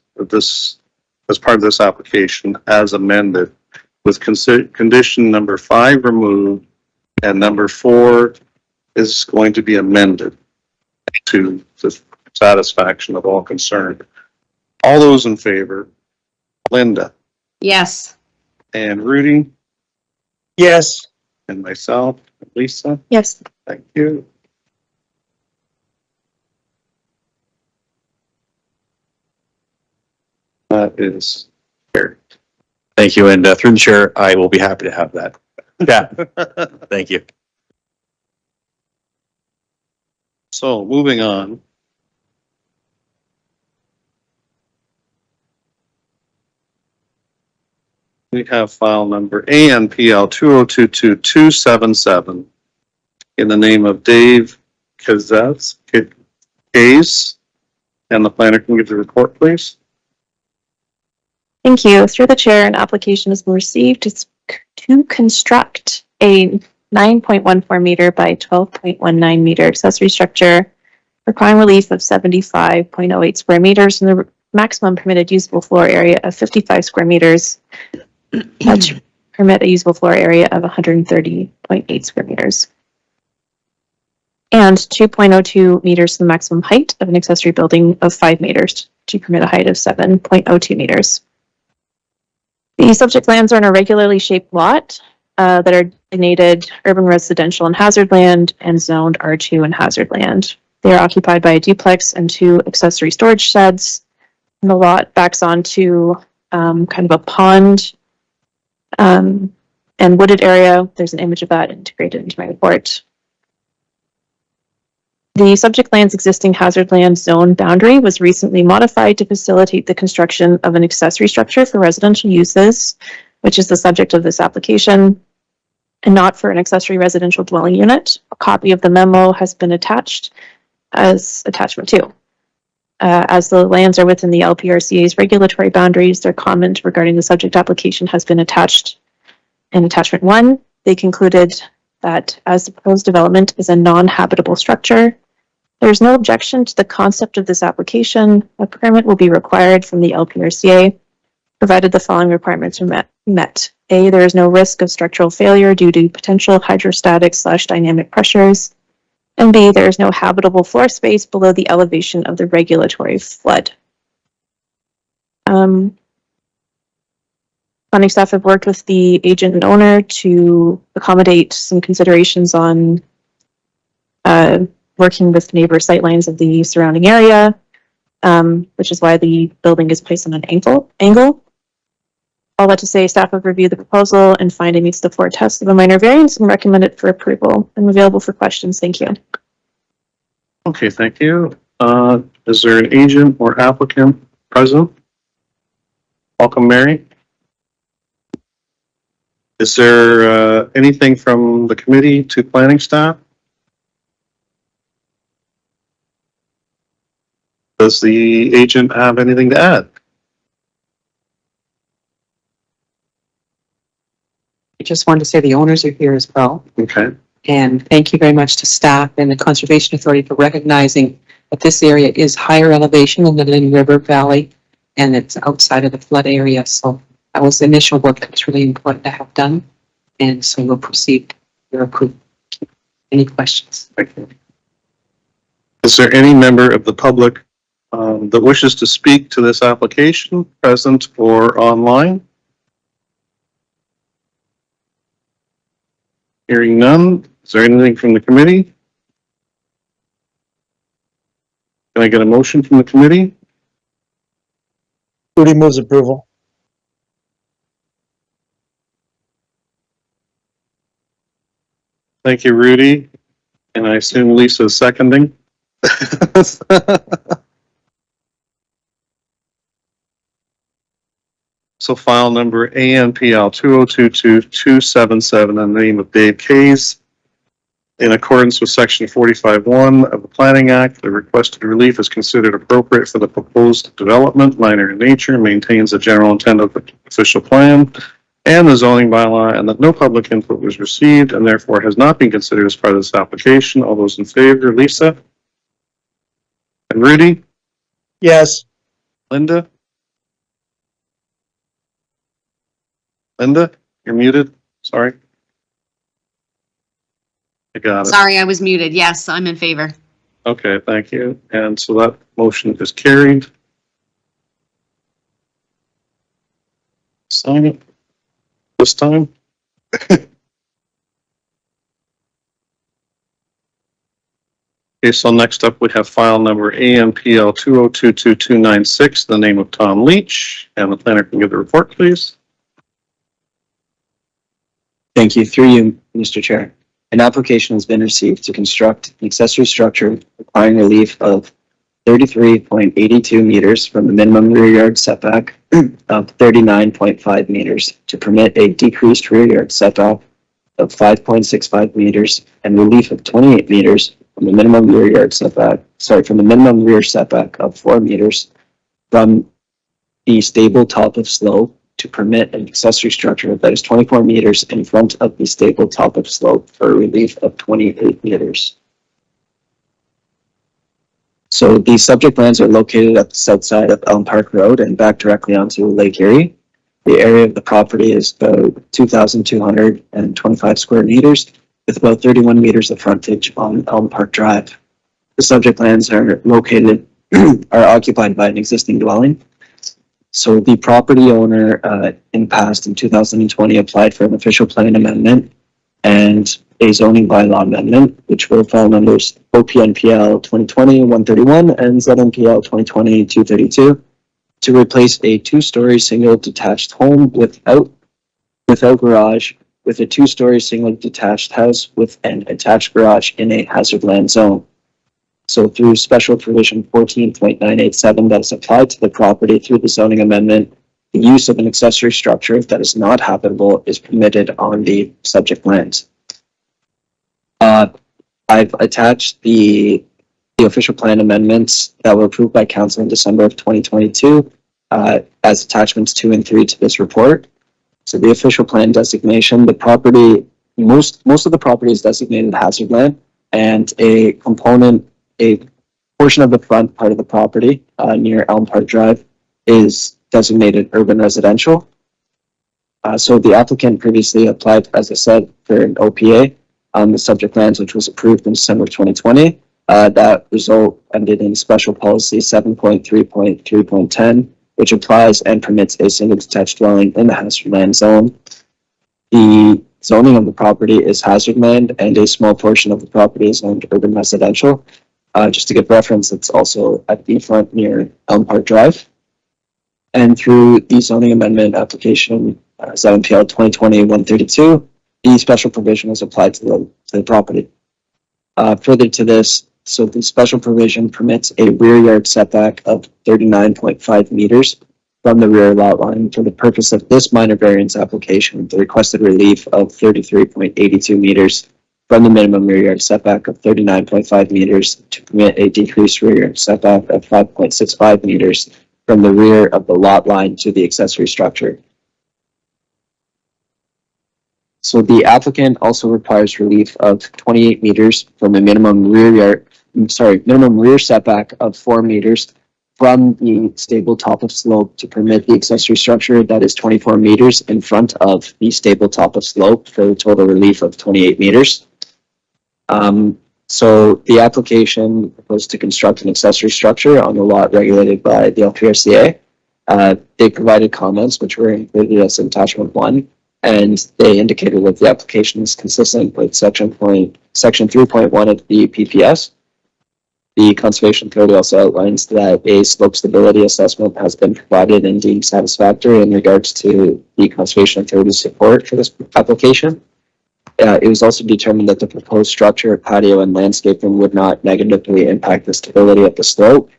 part of this application as amended, with condition number 5 removed and number 4 is going to be amended to the satisfaction of all concerned. All those in favor? Linda Yes. and Rudy Yes. and myself, Lisa. Yes. Thank you. That is fair. Thank you. And through the chair, I will be happy to have that. Yeah. Thank you. So moving on. We have file number ANPL 2022-277 in the name of Dave Kazaz. And the planner can give the report, please. Thank you. Through the chair, an application has been received to construct a 9.14 meter by 12.19 meter accessory structure requiring relief of 75.08 square meters and the maximum permitted usable floor area of 55 square meters. That permit a usable floor area of 130.8 square meters. And 2.02 meters to the maximum height of an accessory building of 5 meters to permit a height of 7.02 meters. The subject lands are in a regularly shaped lot that are designated urban residential and hazard land and zoned R2 and hazard land. They are occupied by a duplex and 2 accessory storage sheds. And the lot backs onto kind of a pond and wooded area. There's an image of that integrated into my report. The subject land's existing hazard land zone boundary was recently modified to facilitate the construction of an accessory structure for residential uses, which is the subject of this application, and not for an accessory residential dwelling unit. A copy of the memo has been attached as attachment 2. As the lands are within the LPRCA's regulatory boundaries, their comment regarding the subject application has been attached in attachment 1. They concluded that as the proposed development is a non-habitable structure, there is no objection to the concept of this application. A permit will be required from the LPRCA, provided the following requirements are met. A, there is no risk of structural failure due to potential hydrostatic/dynamic pressures. And B, there is no habitable floor space below the elevation of the regulatory flood. Planning staff have worked with the agent and owner to accommodate some considerations on working with neighbor sightlines of the surrounding area, which is why the building is placed on an angle. All that to say, staff have reviewed the proposal and find it meets the 4 tests of a minor variance and recommend it for approval. I'm available for questions. Thank you. Okay, thank you. Is there an agent or applicant present? Welcome, Mary. Is there anything from the committee to planning staff? Does the agent have anything to add? I just wanted to say the owners are here as well. Okay. And thank you very much to staff and the Conservation Authority for recognizing that this area is higher elevation in the Lynn River Valley and it's outside of the flood area. So that was the initial work that was really important to have done. And so we'll proceed your approval. Any questions? Is there any member of the public that wishes to speak to this application, present or online? Hearing none, is there anything from the committee? Can I get a motion from the committee? Rudy moves approval. Thank you, Rudy. And I assume Lisa is seconding. So file number ANPL 2022277 in the name of Dave Kays. In accordance with section 45(1) of the Planning Act, the requested relief is considered appropriate for the proposed development, minor in nature, maintains the general intent of the official plan and the zoning bylaw, and that no public input was received and therefore has not been considered as part of this application. All those in favor, Lisa? And Rudy? Yes. Linda? Linda, you're muted. Sorry. I got it. Sorry, I was muted. Yes, I'm in favor. Okay, thank you. And so that motion is carried. Sign it this time. Okay, so next up we have file number AMPL 2022296, the name of Tom Leach, and the planner can give the report, please. Thank you. Through you, Mr. Chair. An application has been received to construct an accessory structure requiring relief of 33.82 meters from the minimum rear yard setback of 39.5 meters to permit a decreased rear yard setback of 5.65 meters and relief of 28 meters from the minimum rear yard setback, from the minimum rear setback of 4 meters from the stable top of slope to permit an accessory structure that is 24 meters in front of the stable top of slope for a relief of 28 meters. So the subject lands are located at the south side of Elm Park Road and back directly onto Lake Erie. The area of the property is about 2,225 square meters with about 31 meters of frontage on Elm Park Drive. The subject lands are occupied by an existing dwelling. So the property owner in past in 2020 applied for an official plan amendment and a zoning bylaw amendment, which will fall under OPNPL 2020-131 and ZNPL 2020-232 to replace a two-story single detached home without garage with a two-story single detached house with an attached garage in a hazard land zone. So through special provision 14.987 that is applied to the property through the zoning amendment, the use of an accessory structure that is not habitable is permitted on the subject lands. I've attached the official plan amendments that were approved by council in December of 2022 as attachments 2 and 3 to this report. So the official plan designation, the property, most of the property is designated hazard land, and a portion of the front part of the property near Elm Park Drive is designated urban residential. So the applicant previously applied, as I said, for an OPA on the subject lands, which was approved in December 2020. That result ended in special policy 7.3.3.10, which applies and permits a single detached dwelling in the hazard land zone. The zoning of the property is hazard land, and a small portion of the property is owned urban residential. Just to give reference, it's also at the front near Elm Park Drive. And through the zoning amendment application 7PL 2020-132, the special provision was applied to the property. Further to this, so the special provision permits a rear yard setback of 39.5 meters from the rear lot line for the purpose of this minor variance application. The requested relief of 33.82 meters from the minimum rear yard setback of 39.5 meters to permit a decreased rear yard setback of 5.65 meters from the rear of the lot line to the accessory structure. So the applicant also requires relief of 28 meters from a minimum rear setback of 4 meters from the stable top of slope to permit the accessory structure that is 24 meters in front of the stable top of slope for a total relief of 28 meters. So the application proposed to construct an accessory structure on the lot regulated by the LPRCA. They provided comments which were included as attachment 1. And they indicated that the application is consistent with section 3.1 of the PPS. The Conservation Authority also outlines that a slope stability assessment has been provided and deemed satisfactory in regards to the Conservation Authority's support for this application. It was also determined that the proposed structure, patio, and landscaping would not negatively impact the stability of the slope,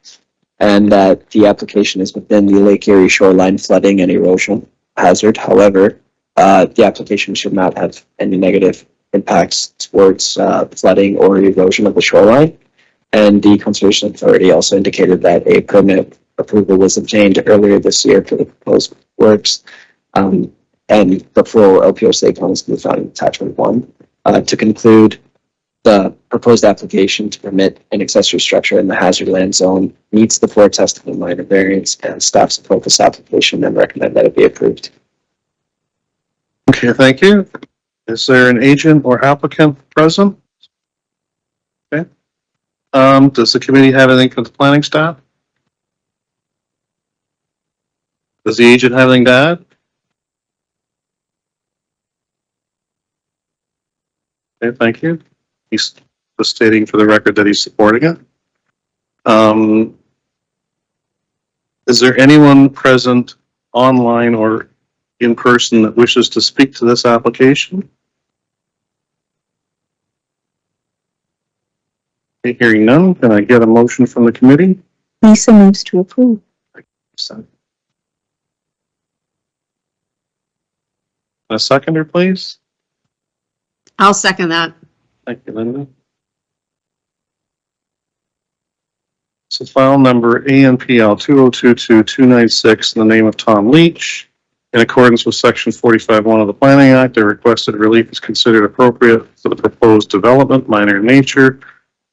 and that the application is within the Lake Erie shoreline flooding and erosion hazard. However, the application should not have any negative impacts towards flooding or erosion of the shoreline. And the Conservation Authority also indicated that a permit approval was obtained earlier this year for the proposed works. And the full LPRCA comments can be found in attachment 1. To conclude, the proposed application to permit an accessory structure in the hazard land zone meets the foretested minor variance, and staff support this application and recommend that it be approved. Okay, thank you. Is there an agent or applicant present? Okay. Does the committee have anything for the planning staff? Does the agent have anything to add? Okay, thank you. He's just stating for the record that he's supporting it. Is there anyone present online or in person that wishes to speak to this application? Okay, hearing none, can I get a motion from the committee? Lisa moves to approve. A seconder, please. I'll second that. Thank you, Linda. So file number ANPL 2022-296 in the name of Tom Leach. In accordance with section 45(1) of the Planning Act, the requested relief is considered appropriate for the proposed development, minor in nature,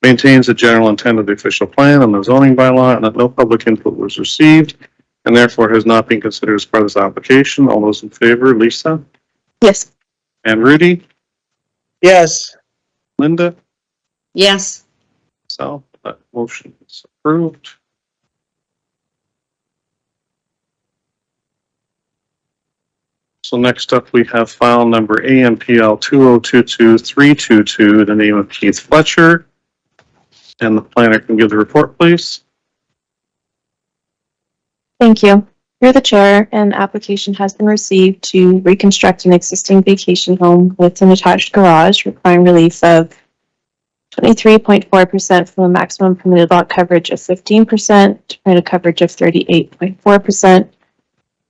maintains the general intent of the official plan and the zoning bylaw, and that no public input was received, and therefore has not been considered as part of this application. All those in favor, Lisa? Yes. And Rudy? Yes. Linda? Yes. So that motion is approved. So next up, we have file number ANPL 2022-322, the name of Keith Fletcher. And the planner can give the report, please. Thank you. You're the chair. An application has been received to reconstruct an existing vacation home with an attached garage requiring relief of 23.4% from a maximum permitted lot coverage of 15% to permitted coverage of 38.4%,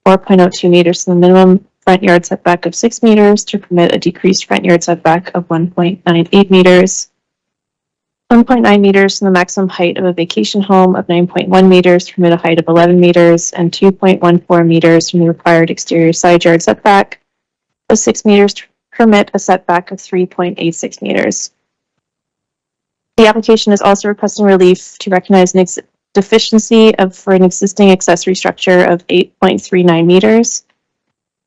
4.02 meters from the minimum front yard setback of 6 meters to permit a decreased front yard setback of 1.98 meters, 1.9 meters from the maximum height of a vacation home of 9.1 meters to permit a height of 11 meters, and 2.14 meters from the required exterior side yard setback of 6 meters to permit a setback of 3.86 meters. The application is also requesting relief to recognize an deficiency for an existing accessory structure of 8.39 meters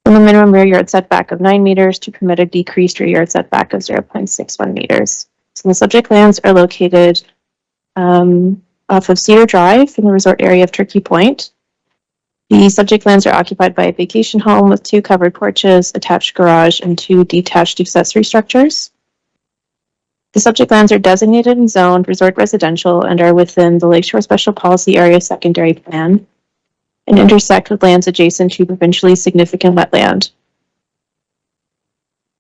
from the minimum rear yard setback of 9 meters to permit a decreased rear yard setback of 0.61 meters. So the subject lands are located off of Cedar Drive in the resort area of Turkey Point. The subject lands are occupied by a vacation home with 2 covered porches, attached garage, and 2 detached accessory structures. The subject lands are designated and zoned resort residential and are within the Lakeshore Special Policy Area Secondary Plan and intersect with lands adjacent to provincially significant wetland.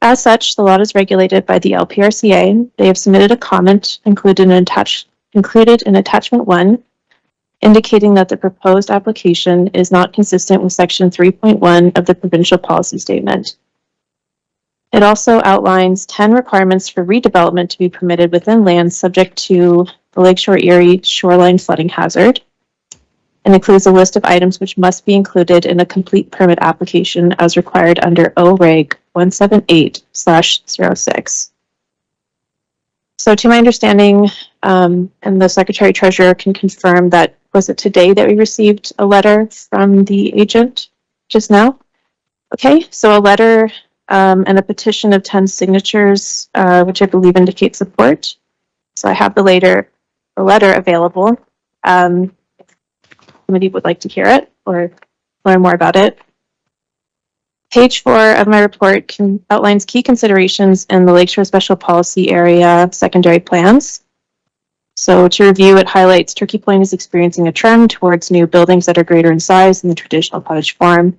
As such, the lot is regulated by the LPRCA. They have submitted a comment included in attachment 1, indicating that the proposed application is not consistent with section 3.1 of the provincial policy statement. It also outlines 10 requirements for redevelopment to be permitted within lands subject to the Lakeshore Erie shoreline flooding hazard, and includes a list of items which must be included in a complete permit application as required under OREG 178/06. So to my understanding, and the Secretary Treasurer can confirm that, was it today that we received a letter from the agent just now? Okay, so a letter and a petition of 10 signatures, which I believe indicate support. So I have the letter available. If somebody would like to hear it or learn more about it. Page 4 of my report outlines key considerations in the Lakeshore Special Policy Area secondary plans. So to review, it highlights Turkey Point is experiencing a trend towards new buildings that are greater in size than the traditional cottage form.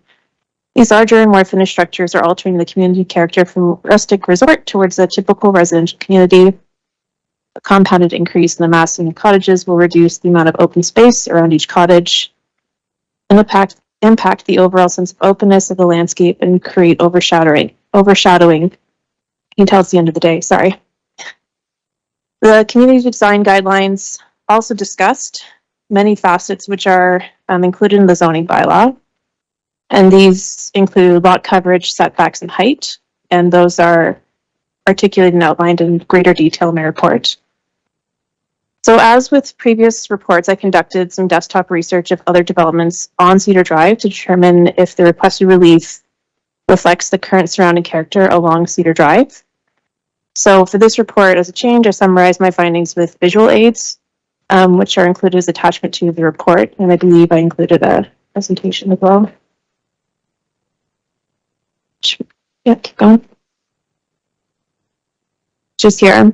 These larger and more finished structures are altering the community character from rustic resort towards a typical residential community. A compounded increase in the massing of cottages will reduce the amount of open space around each cottage and impact the overall sense of openness of the landscape and create overshadowing. You can tell it's the end of the day, sorry. The community design guidelines also discussed many facets which are included in the zoning bylaw. And these include lot coverage, setbacks, and height. And those are articulated and outlined in greater detail in my report. So as with previous reports, I conducted some desktop research of other developments on Cedar Drive to determine if the requested relief reflects the current surrounding character along Cedar Drive. So for this report, as a change, I summarized my findings with visual aids, which are included as attachment to the report. And I believe I included a presentation as well. Yeah, keep going. Just here.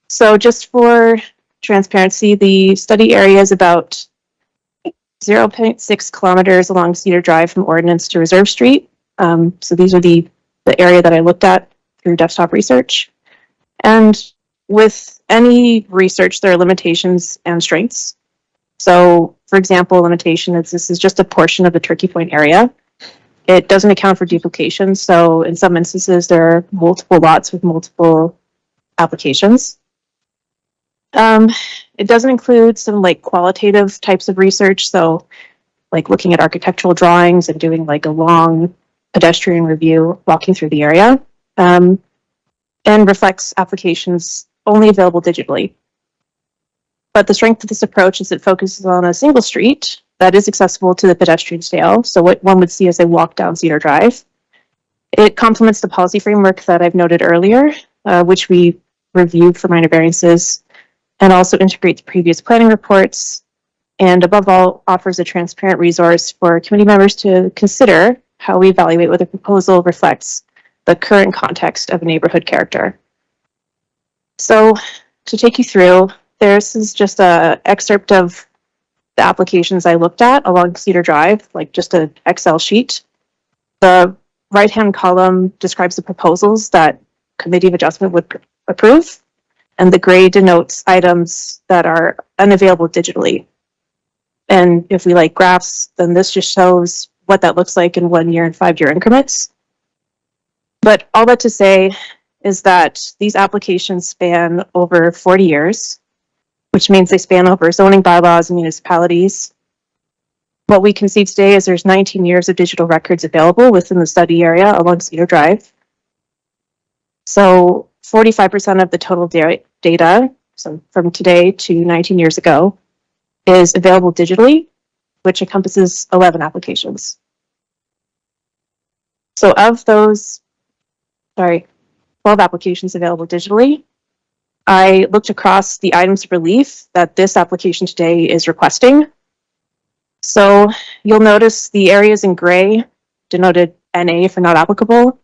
So just for transparency, the study area is about 0.6 kilometers along Cedar Drive from Ordnance to Reserve Street. So these are the area that I looked at through desktop research. And with any research, there are limitations and strengths. So, for example, limitation is this is just a portion of the Turkey Point area. It doesn't account for duplication. So in some instances, there are multiple lots with multiple applications. It doesn't include some like qualitative types of research. So like looking at architectural drawings and doing like a long pedestrian review, walking through the area, and reflects applications only available digitally. But the strength of this approach is it focuses on a single street that is accessible to the pedestrian scale. So what one would see as they walk down Cedar Drive. It complements the policy framework that I've noted earlier, which we reviewed for minor variances, and also integrates previous planning reports, and above all, offers a transparent resource for committee members to consider how we evaluate whether the proposal reflects the current context of a neighborhood character. So to take you through, this is just an excerpt of the applications I looked at along Cedar Drive, like just an Excel sheet. The right-hand column describes the proposals that Committee of Adjustment would approve, and the gray denotes items that are unavailable digitally. And if we like graphs, then this just shows what that looks like in 1 year and 5-year increments. But all that to say is that these applications span over 40 years, which means they span over zoning bylaws and municipalities. What we can see today is there's 19 years of digital records available within the study area along Cedar Drive. So 45% of the total data, so from today to 19 years ago, is available digitally, which encompasses 11 applications. So of those, 12 applications available digitally, I looked across the items of relief that this application today is requesting. So you'll notice the areas in gray denoted NA for not applicable.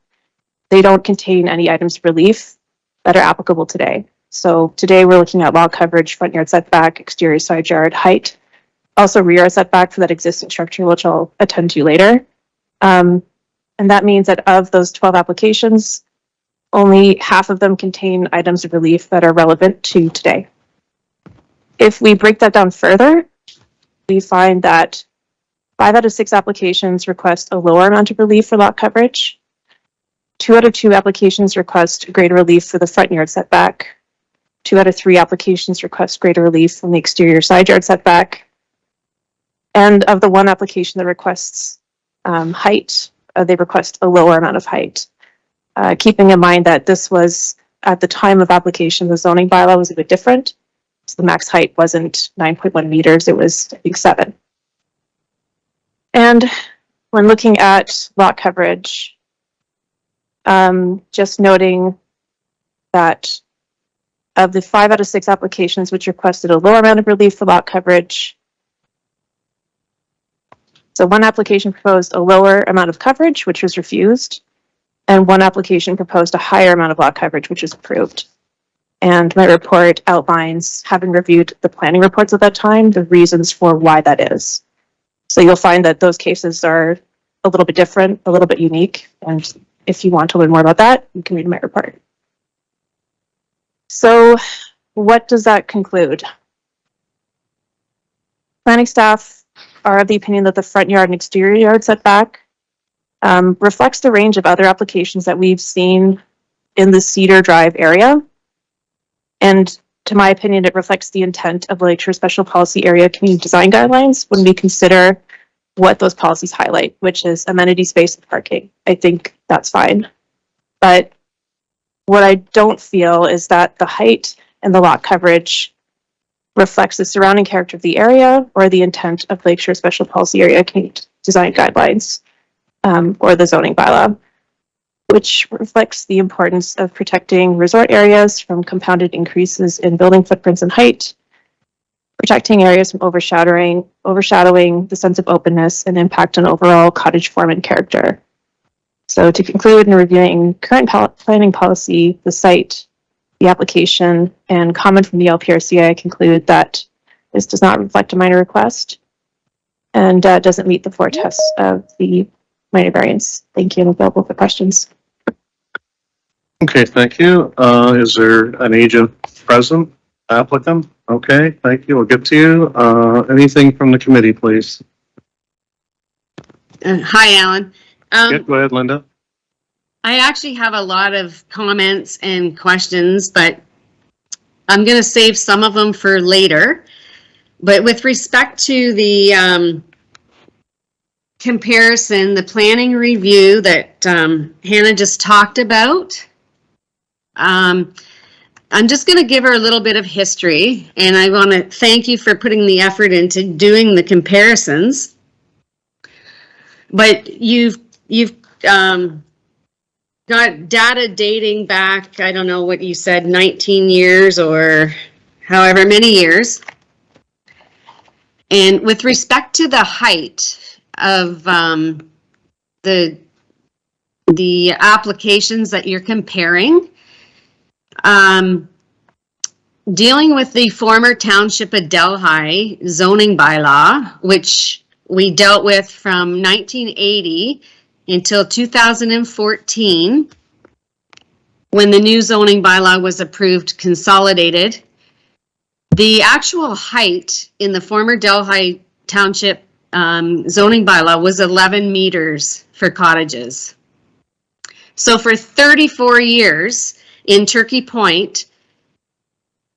They don't contain any items of relief that are applicable today. So today we're looking at lot coverage, front yard setback, exterior side yard height, also rear yard setback for that existing structure, which I'll attend to later. And that means that of those 12 applications, only half of them contain items of relief that are relevant to today. If we break that down further, we find that 5 out of 6 applications request a lower amount of relief for lot coverage. 2 out of 2 applications request greater relief for the front yard setback. 2 out of 3 applications request greater relief from the exterior side yard setback. And of the 1 application that requests height, they request a lower amount of height. Keeping in mind that this was, at the time of application, the zoning bylaw was a bit different. So the max height wasn't 9.1 meters, it was, I think, 7. And when looking at lot coverage, just noting that of the 5 out of 6 applications which requested a lower amount of relief for lot coverage, so 1 application proposed a lower amount of coverage, which was refused, and 1 application proposed a higher amount of lot coverage, which was approved. And my report outlines, having reviewed the planning reports at that time, the reasons for why that is. So you'll find that those cases are a little bit different, a little bit unique. And if you want to learn more about that, you can read my report. So what does that conclude? Planning staff are of the opinion that the front yard and exterior yard setback reflects the range of other applications that we've seen in the Cedar Drive area. And to my opinion, it reflects the intent of the Lakeshore Special Policy Area Community Design Guidelines when we consider what those policies highlight, which is amenity space and parking. I think that's fine. But what I don't feel is that the height and the lot coverage reflects the surrounding character of the area or the intent of Lakeshore Special Policy Area Community Design Guidelines or the zoning bylaw, which reflects the importance of protecting resort areas from compounded increases in building footprints and height, protecting areas from overshadowing the sense of openness and impact on overall cottage form and character. So to conclude, in reviewing current planning policy, the site, the application, and comment from the LPRC, I conclude that this does not reflect a minor request and doesn't meet the 4 tests of the minor variance. Thank you, and available for questions. Okay, thank you. Is there an agent present, applicant? Okay, thank you. We'll get to you. Anything from the committee, please? Hi, Alan. Go ahead, Linda. I actually have a lot of comments and questions, but I'm going to save some of them for later. But with respect to the comparison, the planning review that Hannah just talked about, I'm just going to give her a little bit of history, and I want to thank you for putting the effort into doing the comparisons. But you've got data dating back, I don't know what you said, 19 years or however many years. And with respect to the height of the applications that you're comparing, dealing with the former Township of Delhi zoning bylaw, which we dealt with from 1980 until 2014, when the new zoning bylaw was approved consolidated. The actual height in the former Delhi Township zoning bylaw was 11 meters for cottages. So for 34 years in Turkey Point,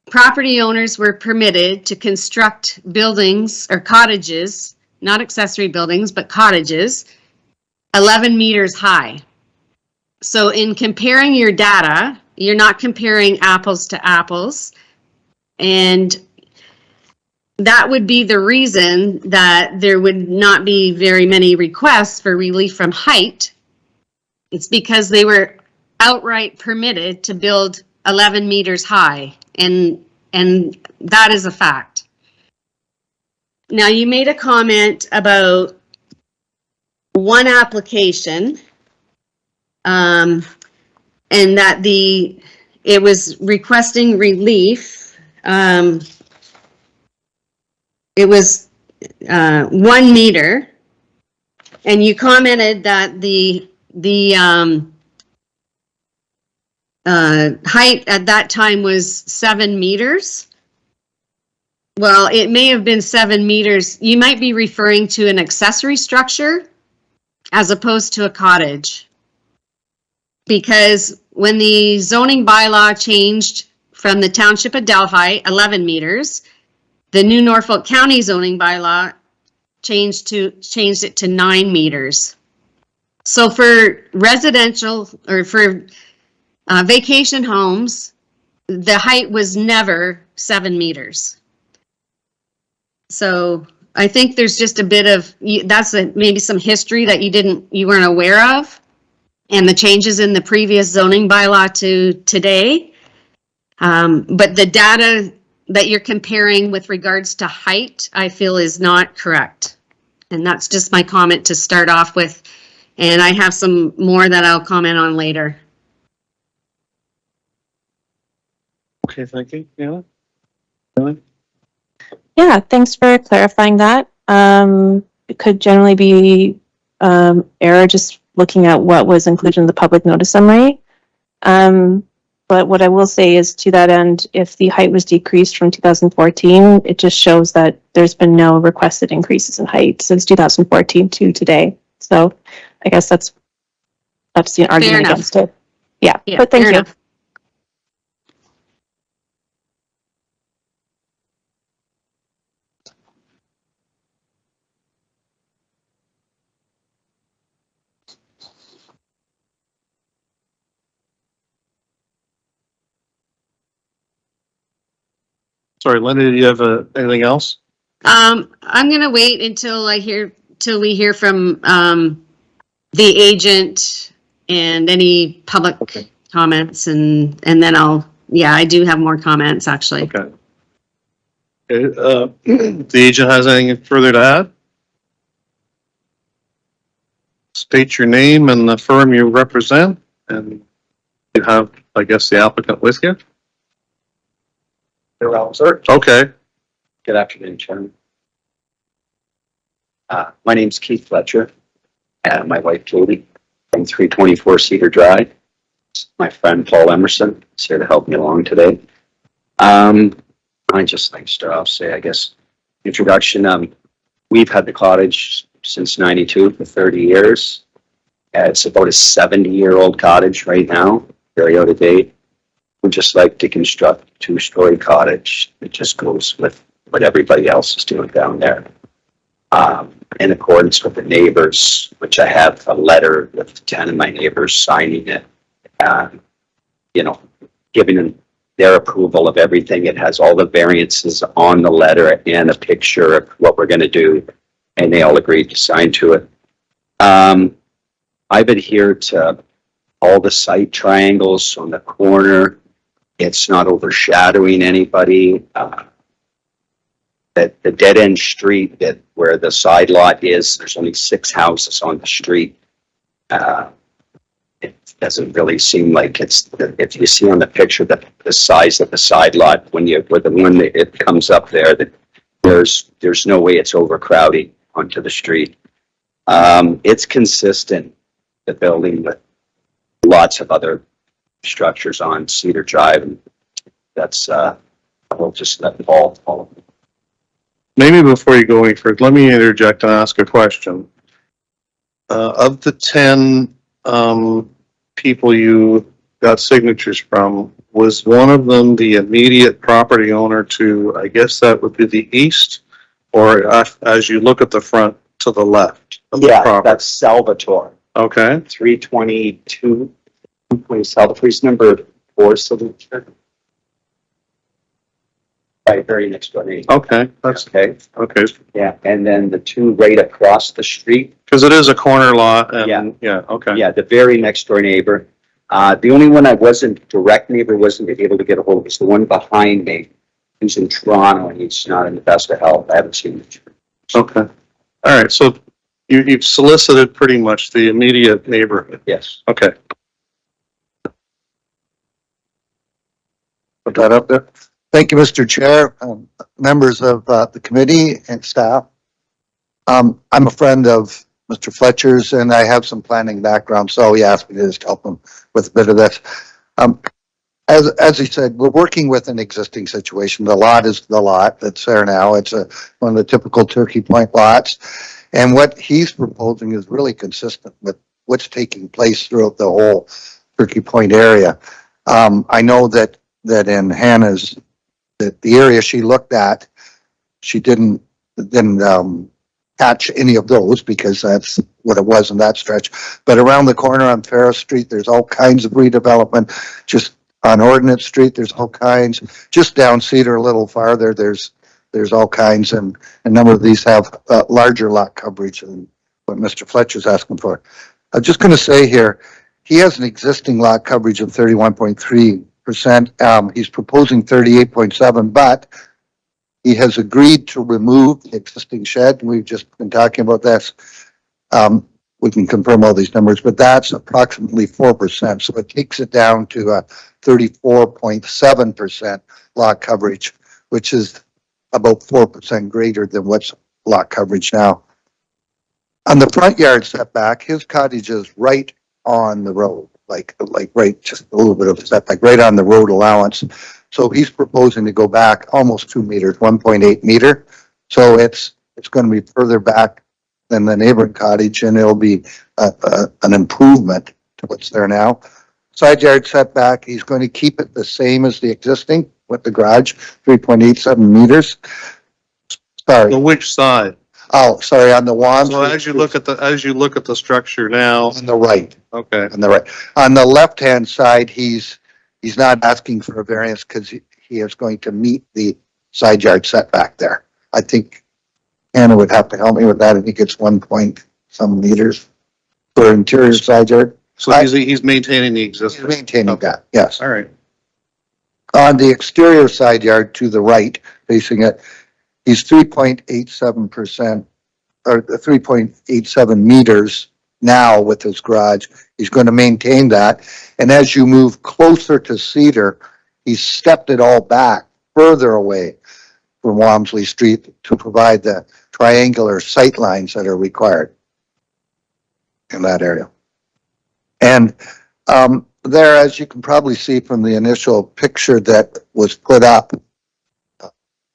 property owners were permitted to construct buildings or cottages, not accessory buildings, but cottages, 11 meters high. So in comparing your data, you're not comparing apples to apples. And that would be the reason that there would not be very many requests for relief from height. It's because they were outright permitted to build 11 meters high, and that is a fact. Now, you made a comment about one application, and that it was requesting relief. It was 1 meter, and you commented that the height at that time was 7 meters. Well, it may have been 7 meters. You might be referring to an accessory structure as opposed to a cottage. Because when the zoning bylaw changed from the Township of Delhi, 11 meters, the new Norfolk County zoning bylaw changed it to 9 meters. So for residential or for vacation homes, the height was never 7 meters. So I think there's just a bit of, maybe some history that you weren't aware of, and the changes in the previous zoning bylaw to today. But the data that you're comparing with regards to height, I feel is not correct. And that's just my comment to start off with. And I have some more that I'll comment on later. Okay, thank you. Yeah. Really? Yeah, thanks for clarifying that. It could generally be error just looking at what was included in the public notice summary. But what I will say is, to that end, if the height was decreased from 2014, it just shows that there's been no requested increases in height since 2014 to today. So I guess that's the argument against it. Yeah, but thank you. Enough. Sorry, Linda, do you have anything else? I'm gonna wait until we hear from the agent and any public comments, and then I do have more comments actually. Okay. The agent has anything further to add? State your name and the firm you represent, and you have, I guess, the applicant with you. Sir. Okay. Good afternoon, Chairman. My name's Keith Fletcher, and my wife Katie from 324 Cedar Drive. My friend Paul Emerson is here to help me along today. I just like to start off, I guess, introduction. We've had the cottage since '92 for 30 years. It's about a 70-year-old cottage right now, very out of date. We just like to construct a 2-story cottage that just goes with what everybody else is doing down there. In accordance with the neighbors, which I have a letter with 10 of my neighbors signing it, giving them their approval of everything. It has all the variances on the letter and a picture of what we're going to do, and they all agreed to sign to it. I've adhered to all the site triangles on the corner. It's not overshadowing anybody. The dead end street where the side lot is, there's only 6 houses on the street. it doesn't really seem like it's, if you see on the picture, the size of the side lot, when it comes up there, that there's no way it's overcrowding onto the street. It's consistent, the building, with lots of other structures on Cedar Drive, and that's, I'll just let Paul. Maybe before you go any further, let me interject and ask a question. Of the 10, people you got signatures from, was one of them the immediate property owner to, I guess that would be the east? Or as you look at the front to the left of the Yeah, property? that's Salvatore, Okay, 322, Salvatore's number 4 signature. Right, very next door neighbor. okay, that's, Okay, okay. yeah, and then the two right across the street. Because it is a corner lot Yeah. and, yeah, okay. Yeah, the very next door neighbor. The only one I wasn't, direct neighbor wasn't able to get a hold of is the one behind me. He's in Toronto and he's not in the best of health. I haven't seen him. Okay. All right, so you've solicited pretty much the immediate neighborhood. Yes. Okay. Put that up there. Thank you, Mr. Chair, members of the committee and staff. I'm a friend of Mr. Fletcher's and I have some planning background, so he asked me to just help him with a bit of this. As he said, we're working with an existing situation. The lot is the lot that's there now. It's one of the typical Turkey Point lots. And what he's proposing is really consistent with what's taking place throughout the whole Turkey Point area. I know that in Hannah's, that the area she looked at, she didn't catch any of those because that's what it was in that stretch. But around the corner on Ferris Street, there's all kinds of redevelopment. Just on Ordnance Street, there's all kinds. Just down Cedar a little farther, there's all kinds, and a number of these have larger lot coverage than what Mr. Fletcher's asking for. I'm just going to say here, he has an existing lot coverage of 31.3%. He's proposing 38.7, but he has agreed to remove the existing shed. We've just been talking about this. We can confirm all these numbers, but that's approximately 4%. So it takes it down to a 34.7% lot coverage, which is about 4% greater than what's lot coverage now. On the front yard setback, his cottage is right on the road, like right, just a little bit of setback, right on the road allowance. So he's proposing to go back almost 2 meters, 1.8 meter. So it's going to be further back than the neighboring cottage, and it'll be an improvement to what's there now. Side yard setback, he's going to keep it the same as the existing with the garage, 3.87 meters. Sorry. On which side? Oh, sorry, on the one. So as you look at the structure now. On the right. Okay. On the right. On the left-hand side, he's not asking for a variance because he is going to meet the side yard setback there. I think Anna would have to help me with that. I think it's 1 point some meters for interior side yard. So he's maintaining the existing. He's maintaining that, yes. All right. On the exterior side yard to the right, facing it, he's 3.87% or 3.87 meters now with his garage. He's going to maintain that. And as you move closer to Cedar, he's stepped it all back further away from Walmsley Street to provide the triangular sight lines that are required in that area. And there, as you can probably see from the initial picture that was put up,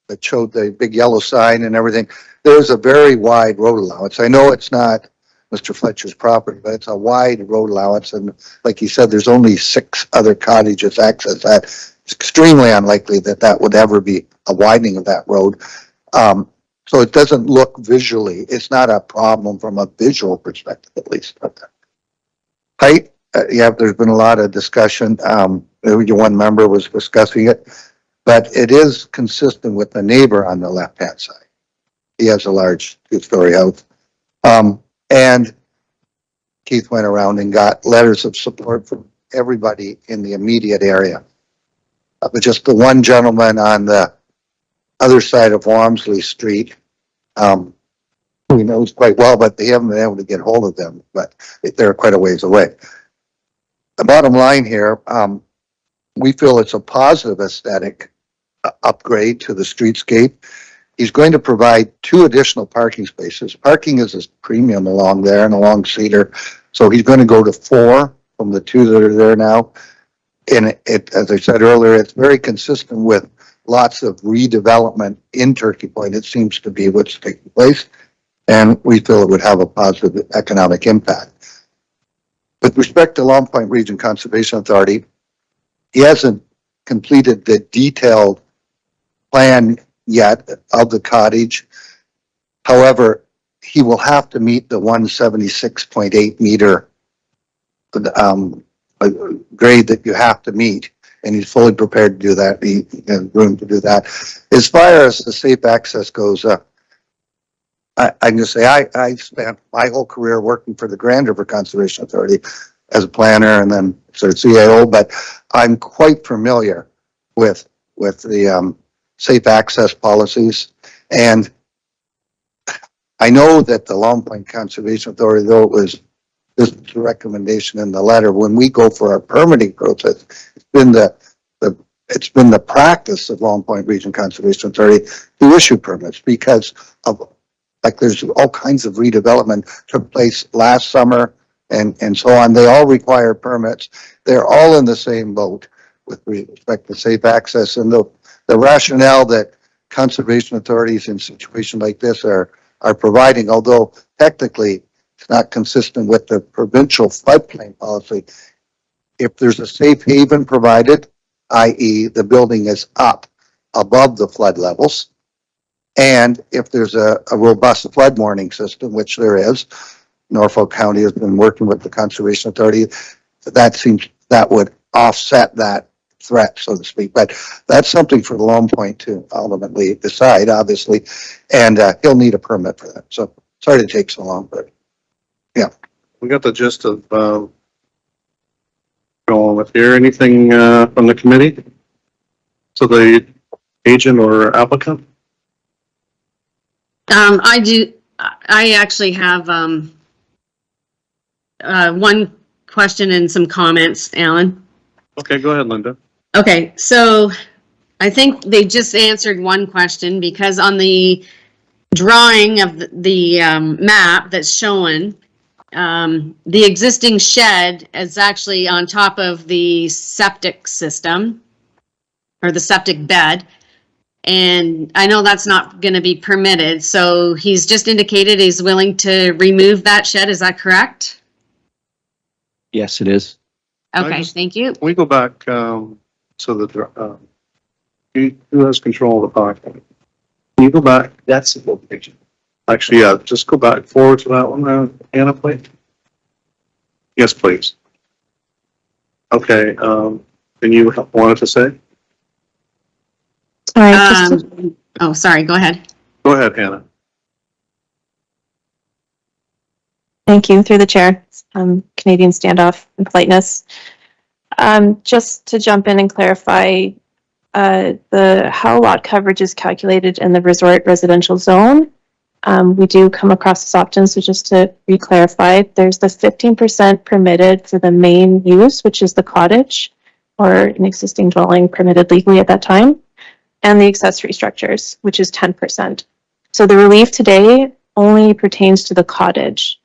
that showed the big yellow sign and everything, there's a very wide road allowance. I know it's not Mr. Fletcher's property, but it's a wide road allowance. And like he said, there's only 6 other cottages access that. It's extremely unlikely that would ever be a widening of that road. So it doesn't look visually, it's not a problem from a visual perspective, at least. Height, yeah, there's been a lot of discussion. One member was discussing it, but it is consistent with the neighbor on the left-hand side. He has a large 2-story house. And Keith went around and got letters of support from everybody in the immediate area. But just the one gentleman on the other side of Walmsley Street, who he knows quite well, but they haven't been able to get hold of them, but they're quite a ways away. the bottom line here, we feel it's a positive aesthetic upgrade to the streetscape. He's going to provide 2 additional parking spaces. Parking is a premium along there and along Cedar. So he's going to go to 4 from the 2 that are there now. And it, as I said earlier, it's very consistent with lots of redevelopment in Turkey Point. It seems to be what's taking place. And we feel it would have a positive economic impact. With respect to Long Point Region Conservation Authority, he hasn't completed the detailed plan yet of the cottage. However, he will have to meet the 176.8 meter grade that you have to meet, and he's fully prepared to do that. He has room to do that. As far as the safe access goes, I can just say I spent my whole career working for the Grand River Conservation Authority as a planner and then sort of CAO, but I'm quite familiar with the safe access policies. And I know that the Long Point Conservation Authority, though it was just a recommendation in the letter, when we go for our permitting process, it's been the practice of Long Point Region Conservation Authority to issue permits because of, like, there's all kinds of redevelopment took place last summer and so on. They all require permits. They're all in the same boat with respect to safe access, and the rationale that conservation authorities in situations like this are providing, although technically it's not consistent with the provincial floodplain policy. If there's a safe haven provided, i.e. the building is up above the flood levels, and if there's a robust flood warning system, which there is, Norfolk County has been working with the Conservation Authority, that would offset that threat, so to speak. But that's something for the Long Point to ultimately decide, obviously, and he'll need a permit for that. So sorry to take so long, but yeah. We got the gist of going with here. Anything from the committee to the agent or applicant? I actually have one question and some comments, Alan. Okay, go ahead, Linda. Okay, so I think they just answered one question because on the drawing of the map that's shown, the existing shed is actually on top of the septic system or the septic bed. And I know that's not going to be permitted. So he's just indicated he's willing to remove that shed. Is that correct? Yes, it is. Okay, thank you. Can we go back to the, who has control of the PowerPoint? Can you go back? That's the full picture. Actually, yeah, just go back forward to that one, Anna, please. Yes, please. Okay, and you wanted to say? All right. Oh, sorry, go ahead. Go ahead, Hannah. Thank you, through the chair. Canadian standoff and politeness. Just to jump in and clarify, how lot coverage is calculated in the resort residential zone. We do come across this often, so just to re-clarify, there's the 15% permitted for the main use, which is the cottage or an existing dwelling permitted legally at that time, and the accessory structures, which is 10%. So the relief today only pertains to the cottage.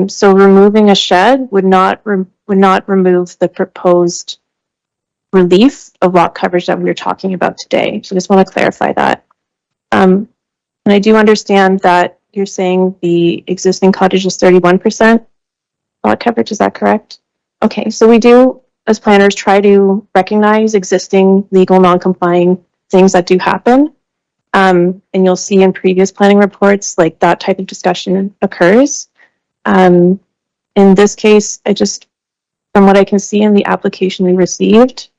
So removing a shed would not remove the proposed relief of lot coverage that we were talking about today. So I just want to clarify that. And I do understand that you're saying the existing cottage is 31% lot coverage. Is that correct? Okay, so we do, as planners, try to recognize existing legal non-complying things that do happen. And you'll see in previous planning reports, like that type of discussion occurs. In this case, from what I can see in the application we received,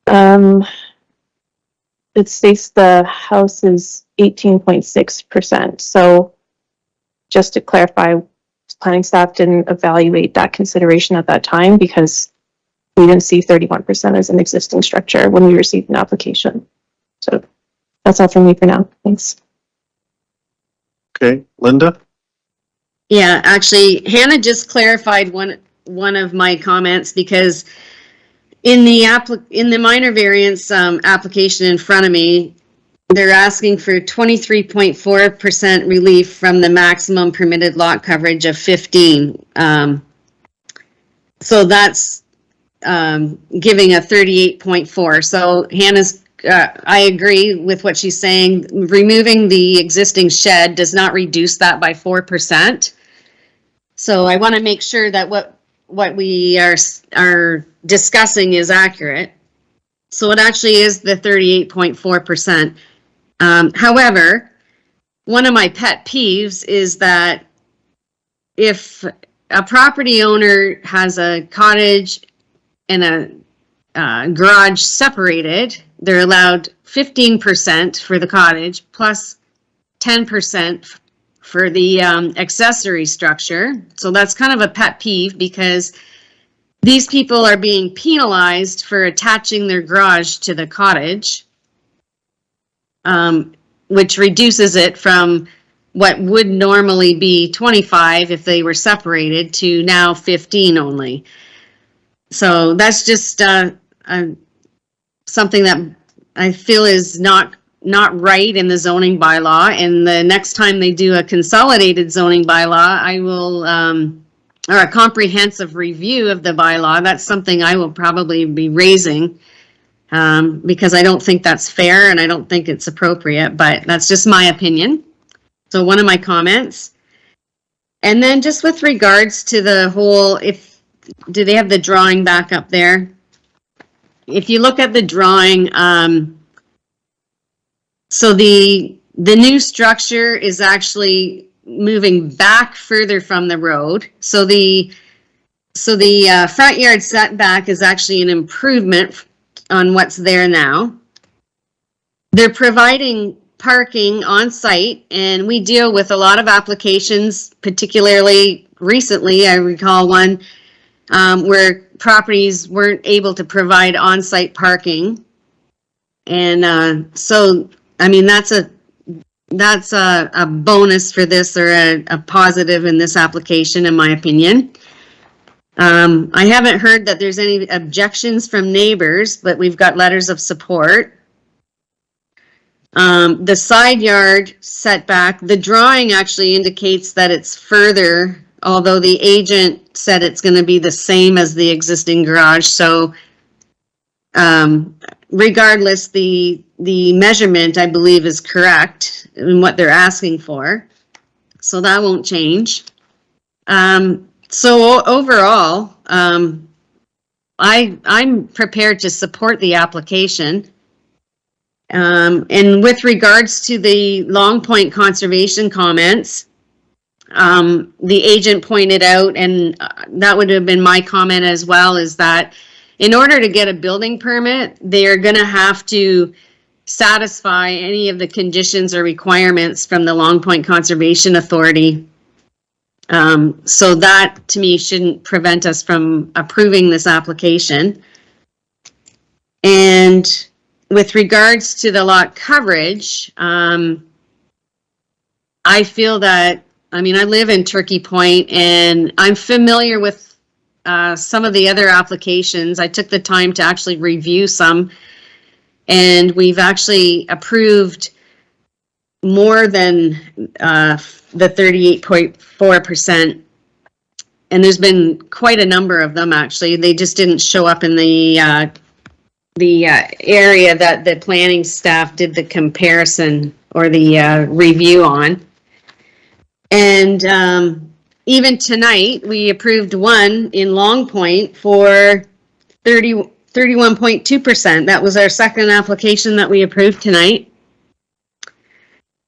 it states the house is 18.6%. So just to clarify, planning staff didn't evaluate that consideration at that time because we didn't see 31% as an existing structure when we received an application. So that's all from me for now. Thanks. Okay, Linda? Yeah, actually, Hannah just clarified one one of my comments because in the minor variance application in front of me, they're asking for 23.4% relief from the maximum permitted lot coverage of 15. So that's giving a 38.4. So Hannah's, I agree with what she's saying. Removing the existing shed does not reduce that by 4%. So I want to make sure that what we are discussing is accurate. So it actually is the 38.4%. However, one of my pet peeves is that if a property owner has a cottage and a garage separated, they're allowed 15% for the cottage plus 10% for the accessory structure. So that's kind of a pet peeve because these people are being penalized for attaching their garage to the cottage, which reduces it from what would normally be 25 if they were separated to now 15 only. So that's just something that I feel is not right in the zoning bylaw. And the next time they do a consolidated zoning bylaw, I will, or a comprehensive review of the bylaw, that's something I will probably be raising because I don't think that's fair and I don't think it's appropriate, but that's just my opinion. So one of my comments. And then just with regards to the whole, do they have the drawing back up there? If you look at the drawing, so the new structure is actually moving back further from the road. So the front yard setback is actually an improvement on what's there now. They're providing parking on site, and we deal with a lot of applications, particularly recently. I recall one where properties weren't able to provide on-site parking. And so, I mean, that's a bonus for this, or a positive in this application, in my opinion. I haven't heard that there's any objections from neighbors, but we've got letters of support. The side yard setback, the drawing actually indicates that it's further, although the agent said it's going to be the same as the existing garage. So regardless, the measurement, I believe, is correct in what they're asking for. So that won't change. So overall, I'm prepared to support the application. And with regards to the Long Point conservation comments, the agent pointed out, and that would have been my comment as well, is that in order to get a building permit, they are going to have to satisfy any of the conditions or requirements from the Long Point Conservation Authority. So that, to me, shouldn't prevent us from approving this application. And with regards to the lot coverage, I feel that, I mean, I live in Turkey Point and I'm familiar with some of the other applications. I took the time to actually review some, and we've actually approved more than the 38.4%. And there's been quite a number of them, actually. They just didn't show up in the area that the planning staff did the comparison or the review on. And even tonight, we approved one in Long Point for 31.2%. That was our second application that we approved tonight.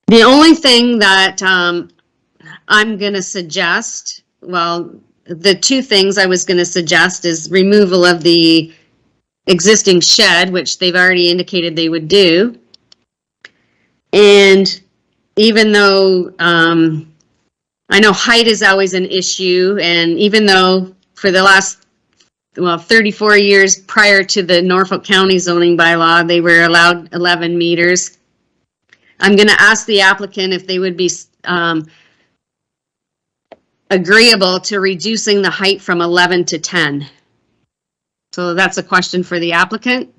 The only thing that I'm going to suggest, well, the two things I was going to suggest is removal of the existing shed, which they've already indicated they would do. And even though I know height is always an issue, and even though for the last 34 years prior to the Norfolk County zoning bylaw, they were allowed 11 meters, I'm going to ask the applicant if they would be agreeable to reducing the height from 11 to 10. So that's a question for the applicant.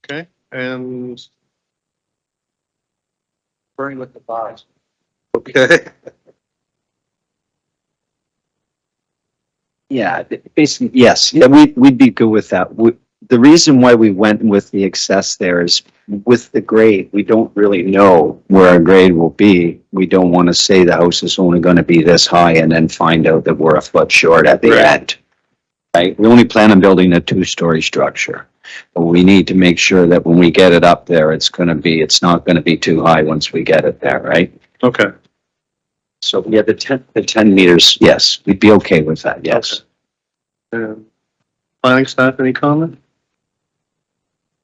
Okay, and Burning with the bars. okay, Yeah, basically, yes. Yeah, we'd be good with that. The reason why we went with the excess there is with the grade, we don't really know where our grade will be. We don't want to say the house is only going to be this high and then find out that we're a foot short at the Right. end. Right? We only plan on building a 2-story structure. But we need to make sure that when we get it up there, it's not going to be too high once we get it there, right? okay. So yeah, the 10 meters, yes, we'd be okay with that, yes. Planning staff, any comment?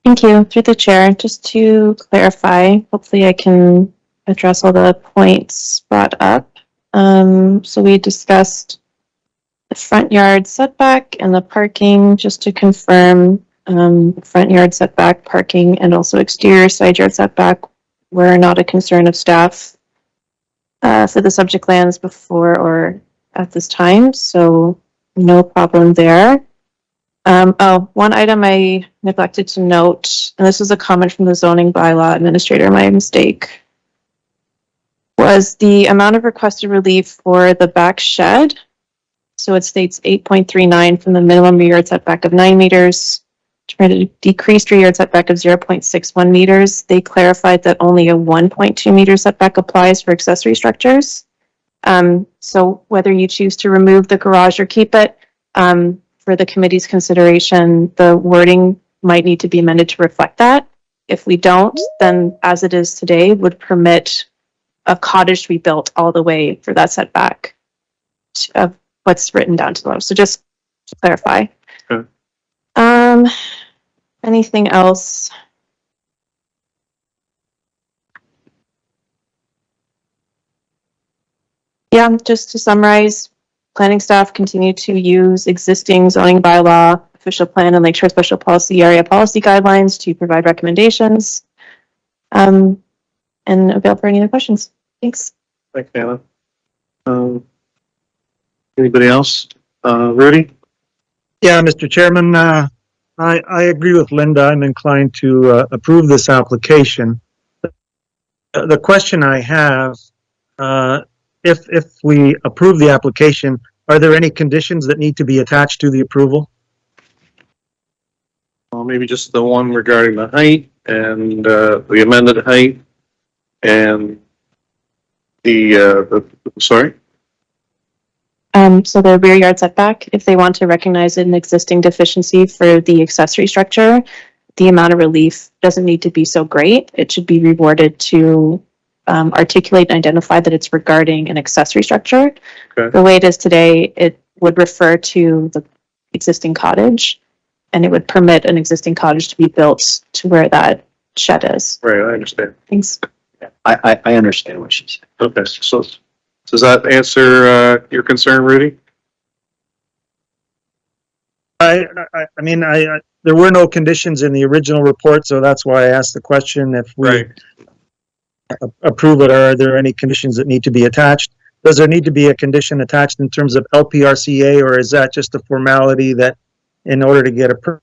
Thank you. Through the chair, just to clarify, hopefully I can address all the points brought up. So we discussed the front yard setback and the parking, just to confirm, front yard setback, parking, and also exterior side yard setback were not a concern of staff for the subject lands before or at this time, so no problem there. One item I neglected to note, and this is a comment from the zoning bylaw administrator, my mistake, was the amount of requested relief for the back shed. So it states 8.39 from the minimum rear yard setback of 9 meters to decreased rear yard setback of 0.61 meters. They clarified that only a 1.2 meter setback applies for accessory structures. So whether you choose to remove the garage or keep it, for the committee's consideration, the wording might need to be amended to reflect that. If we don't, then as it is today, would permit a cottage to be built all the way for that setback of what's written down to the low. So just to clarify. Okay. Anything else? Yeah, just to summarize, planning staff continue to use existing zoning bylaw, official plan, and Lakeshore Special Policy Area Policy Guidelines to provide recommendations. And avail for any other questions. Thanks. Thanks, Anna. Anybody else? Rudy? Yeah, Mr. Chairman, I agree with Linda. I'm inclined to approve this application. The question I have, if we approve the application, are there any conditions that need to be attached to the approval? Well, maybe just the one regarding the height and the amended height and sorry? So the rear yard setback, if they want to recognize an existing deficiency for the accessory structure, the amount of relief doesn't need to be so great. It should be rewarded to articulate and identify that it's regarding an accessory structure. Okay. The way it is today, it would refer to the existing cottage, and it would permit an existing cottage to be built to where that shed is. Right, I understand. Thanks. I understand what she said. Okay, so does that answer your concern, Rudy? I mean, there were no conditions in the original report, so that's why I asked the question. If we approve it, are there any conditions that need to be attached? Does there need to be a condition attached in terms of LPRCA, or is that just a formality that in order to get a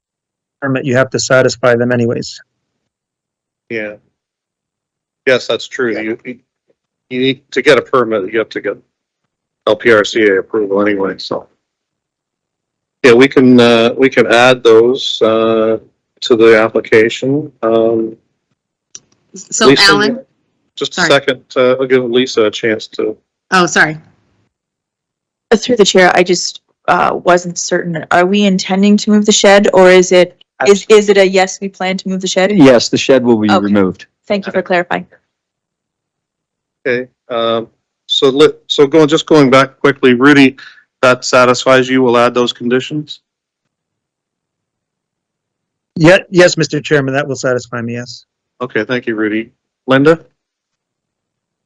permit, you have to satisfy them anyways? Yeah. Yes, that's true. You need to get a permit, you have to get LPRCA approval anyway, so. Yeah, we can add those to the application. So Lisa, Alan, just a sorry. second, I'll give Lisa a chance to. Oh, sorry. Through the chair, I just wasn't certain. Are we intending to move the shed, or is it a yes, we plan to move the shed? Yes, the shed will be Okay. removed. Thank you for clarifying. Okay, so going back quickly, Rudy, that satisfies you, we'll add those conditions? Yeah, yes, Mr. Chairman, that will satisfy me, yes. Okay, thank you, Rudy. Linda?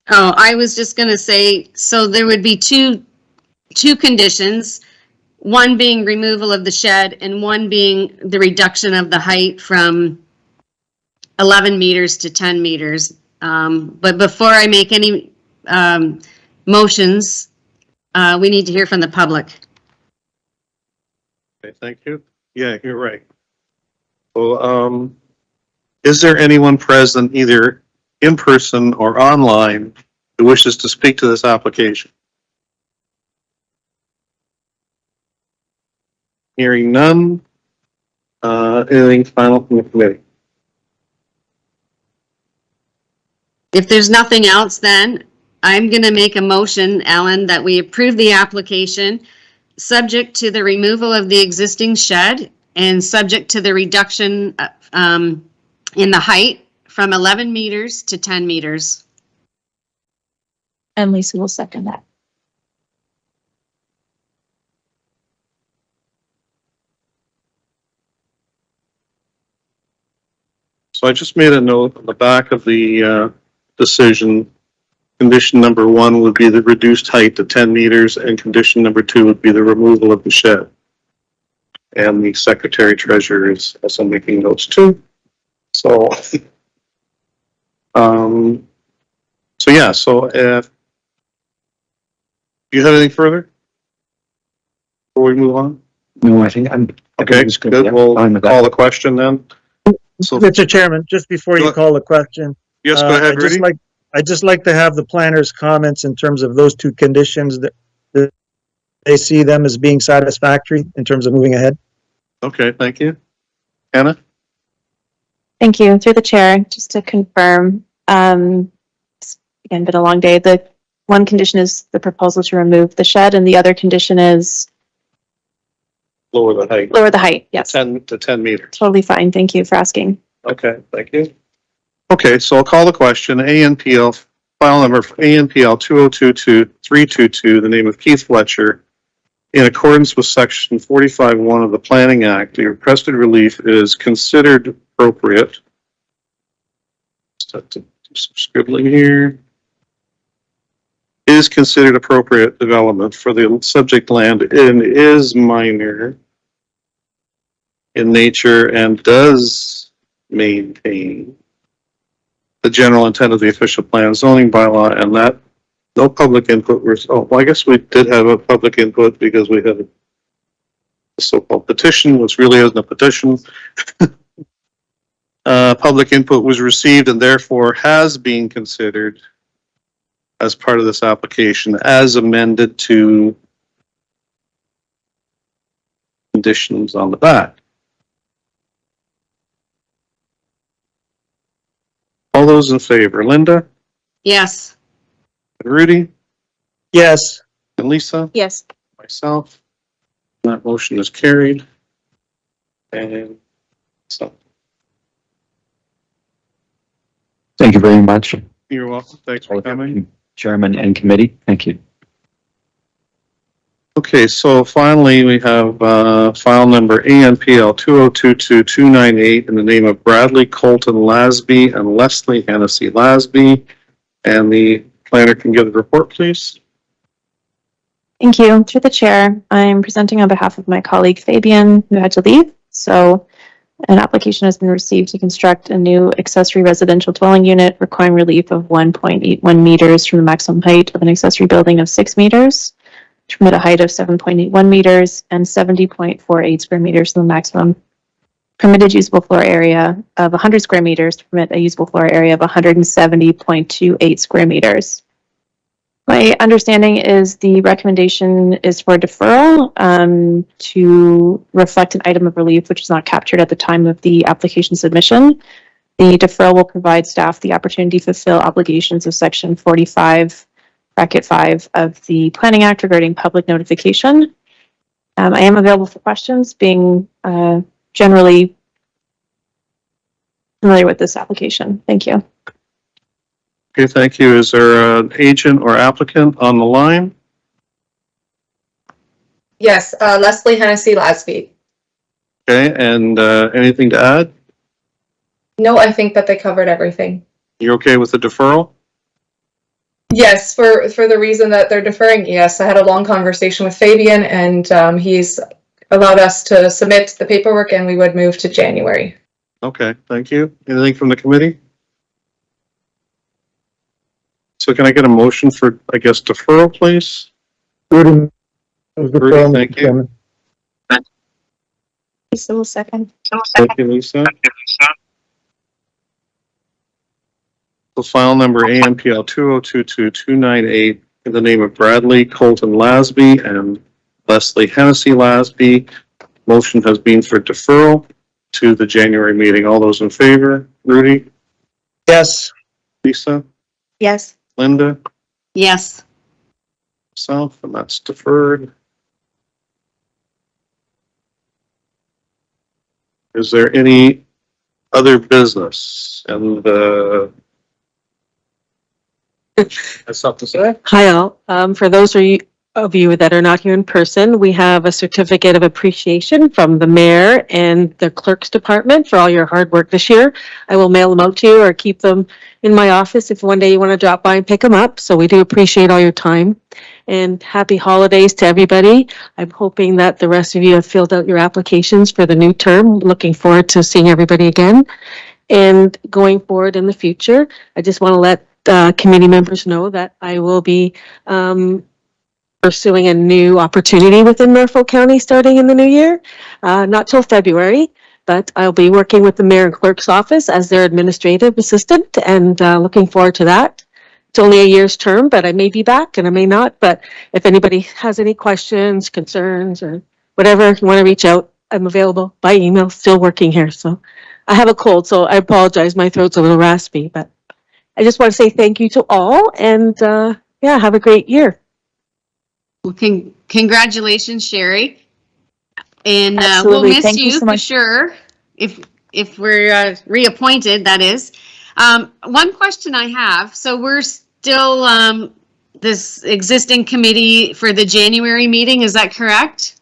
Oh, I was just gonna say, so there would be two conditions. One being removal of the shed and one being the reduction of the height from 11 meters to 10 meters. But before I make any motions, we need to hear from the public. Okay, thank you. Yeah, you're right. Well, is there anyone present, either in person or online, who wishes to speak to this application? Hearing none. Anything final from the committee? If there's nothing else, then I'm going to make a motion, Alan, that we approve the application subject to the removal of the existing shed and subject to the reduction in the height from 11 meters to 10 meters. And Lisa will second that. So I just made a note on the back of the decision. Condition number 1 would be the reduced height to 10 meters, and condition number 2 would be the removal of the shed. And the secretary treasurer is also making notes too. So, so if you have anything further before we move on? No, I think I'm. Okay, good. Yeah, We'll fine with call that. the question then. So, Mr. Chairman, just before you call the question. yes, go ahead, Rudy. I'd just like to have the planner's comments in terms of those two conditions that they see them as being satisfactory in terms of moving ahead. Okay, thank you. Anna? Thank you. Through the chair, just to confirm, it's again, been a long day. The one condition is the proposal to remove the shed, and the other condition is Lower the height. lower the height. Yes. 10 to 10 meters. Totally fine. Thank you for asking. Okay, thank you. Okay, so I'll call the question. ANPL, file number ANPL 2022-322, the name of Keith Fletcher. In accordance with section 45(1) of the Planning Act, the requested relief is considered appropriate. Start to do some scribbling here. Is considered appropriate development for the subject land and is minor in nature and does maintain the general intent of the official plan zoning bylaw, and that no public input was, well, I guess we did have a public input because we had a so-called petition, which really isn't a petition. Public input was received and therefore has been considered as part of this application as amended to conditions on the back. All those in favor, Linda, Yes. and Rudy, Yes. and Lisa, Yes. myself. That motion is carried. And so, Thank you very much, you're welcome. Thanks for coming. Chairman and committee. Thank you. Okay, so finally, we have file number ANPL 2022-298 in the name of Bradley Colton Lasby and Leslie Hennessy Lasby. And the planner can give the report, please. Thank you. Through the chair, I'm presenting on behalf of my colleague Fabian, who had to leave. So an application has been received to construct a new accessory residential dwelling unit requiring relief of 1.81 meters from the maximum height of an accessory building of 6 meters, to permit a height of 7.81 meters and 70.48 square meters from the maximum permitted usable floor area of 100 square meters to permit a usable floor area of 170.28 square meters. My understanding is the recommendation is for deferral to reflect an item of relief which is not captured at the time of the application submission. The deferral will provide staff the opportunity to fulfill obligations of section 45(5) of the Planning Act regarding public notification. I am available for questions, being generally familiar with this application. Thank you. Okay, thank you. Is there an agent or applicant on the line? Yes, Leslie Hennessy Lasby. Okay, and anything to add? No, I think that they covered everything. You're okay with the deferral? Yes, for the reason that they're deferring, yes. I had a long conversation with Fabian and he's allowed us to submit the paperwork and we would move to January. Okay, thank you. Anything from the committee? So can I get a motion for, I guess, deferral, please? Rudy, Rudy, thank you. Lisa will second. Thank you, Lisa. So file number AMPL 2022298 in the name of Bradley Colton Lasby and Leslie Hennessy Lasby. Motion has been for deferral to the January meeting. All those in favor? Rudy? yes. Lisa? Yes. Linda? Yes. Myself, and that's deferred. Is there any other business? And, has something to say? Hi all. For those of you that are not here in person, we have a certificate of appreciation from the mayor and the clerk's department for all your hard work this year. I will mail them out to you or keep them in my office if one day you want to drop by and pick them up. So we do appreciate all your time, and happy holidays to everybody. I'm hoping that the rest of you have filled out your applications for the new term. Looking forward to seeing everybody again. And going forward in the future, I just want to let committee members know that I will be pursuing a new opportunity within Norfolk County starting in the new year. Not till February, but I'll be working with the mayor and clerk's office as their administrative assistant, and looking forward to that. It's only a year's term, but I may be back and I may not. But if anybody has any questions, concerns, or whatever, you want to reach out, I'm available by email, still working here. So I have a cold, so I apologize. My throat's a little raspy, but I just want to say thank you to all, and yeah, have a great year. Well, congratulations, Sherry. And we'll Absolutely. miss Thank you you so for much. sure if we're reappointed, that is. One question I have, so we're still this existing committee for the January meeting, is that correct?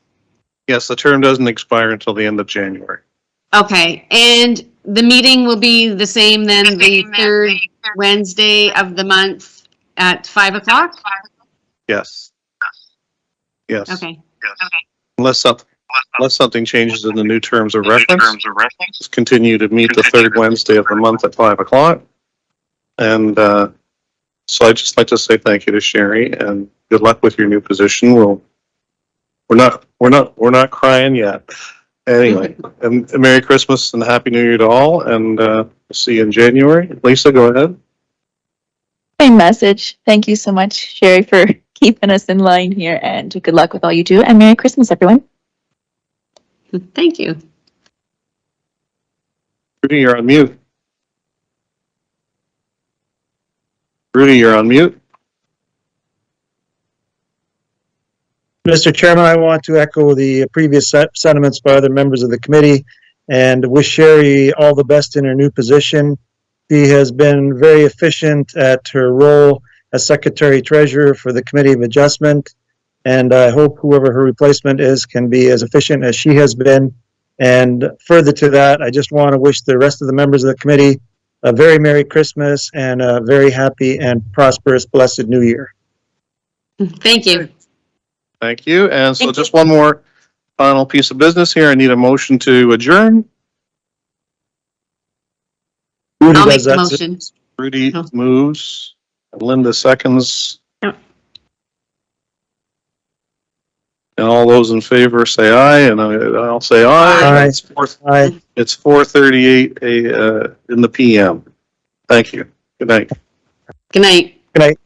Yes, the term doesn't expire until the end of January. Okay, and the meeting will be the same then, the third Wednesday of the month at 5 o'clock? Yes. Yes. Okay. Unless something changes in the new terms of reference. Just continue to meet the third Wednesday of the month at 5 o'clock. And so I'd just like to say thank you to Sherry and good luck with your new position. We're not crying yet. Anyway, and Merry Christmas and Happy New Year to all, and we'll see you in January. Lisa, go ahead. Same message. Thank you so much, Sherry, for keeping us in line here, and good luck with all you do, and Merry Christmas, everyone. Thank you. Rudy, you're on mute. Rudy, you're on mute. Mr. Chairman, I want to echo the previous sentiments by other members of the committee and wish Sherry all the best in her new position. She has been very efficient at her role as Secretary Treasurer for the Committee of Adjustment, and I hope whoever her replacement is can be as efficient as she has been. And further to that, I just want to wish the rest of the members of the committee a very Merry Christmas and a very happy and prosperous, blessed New Year. Thank you. Thank you. And so Thank just one more final piece of business here. I need a motion to adjourn. Rudy I'll make does the that. motion. Rudy Oh. moves. And Linda seconds. Yep. And all those in favor say aye, and I'll say aye. Aye. Aye. It's 4:38 in the PM. Thank you. Good night. Good night. Good night.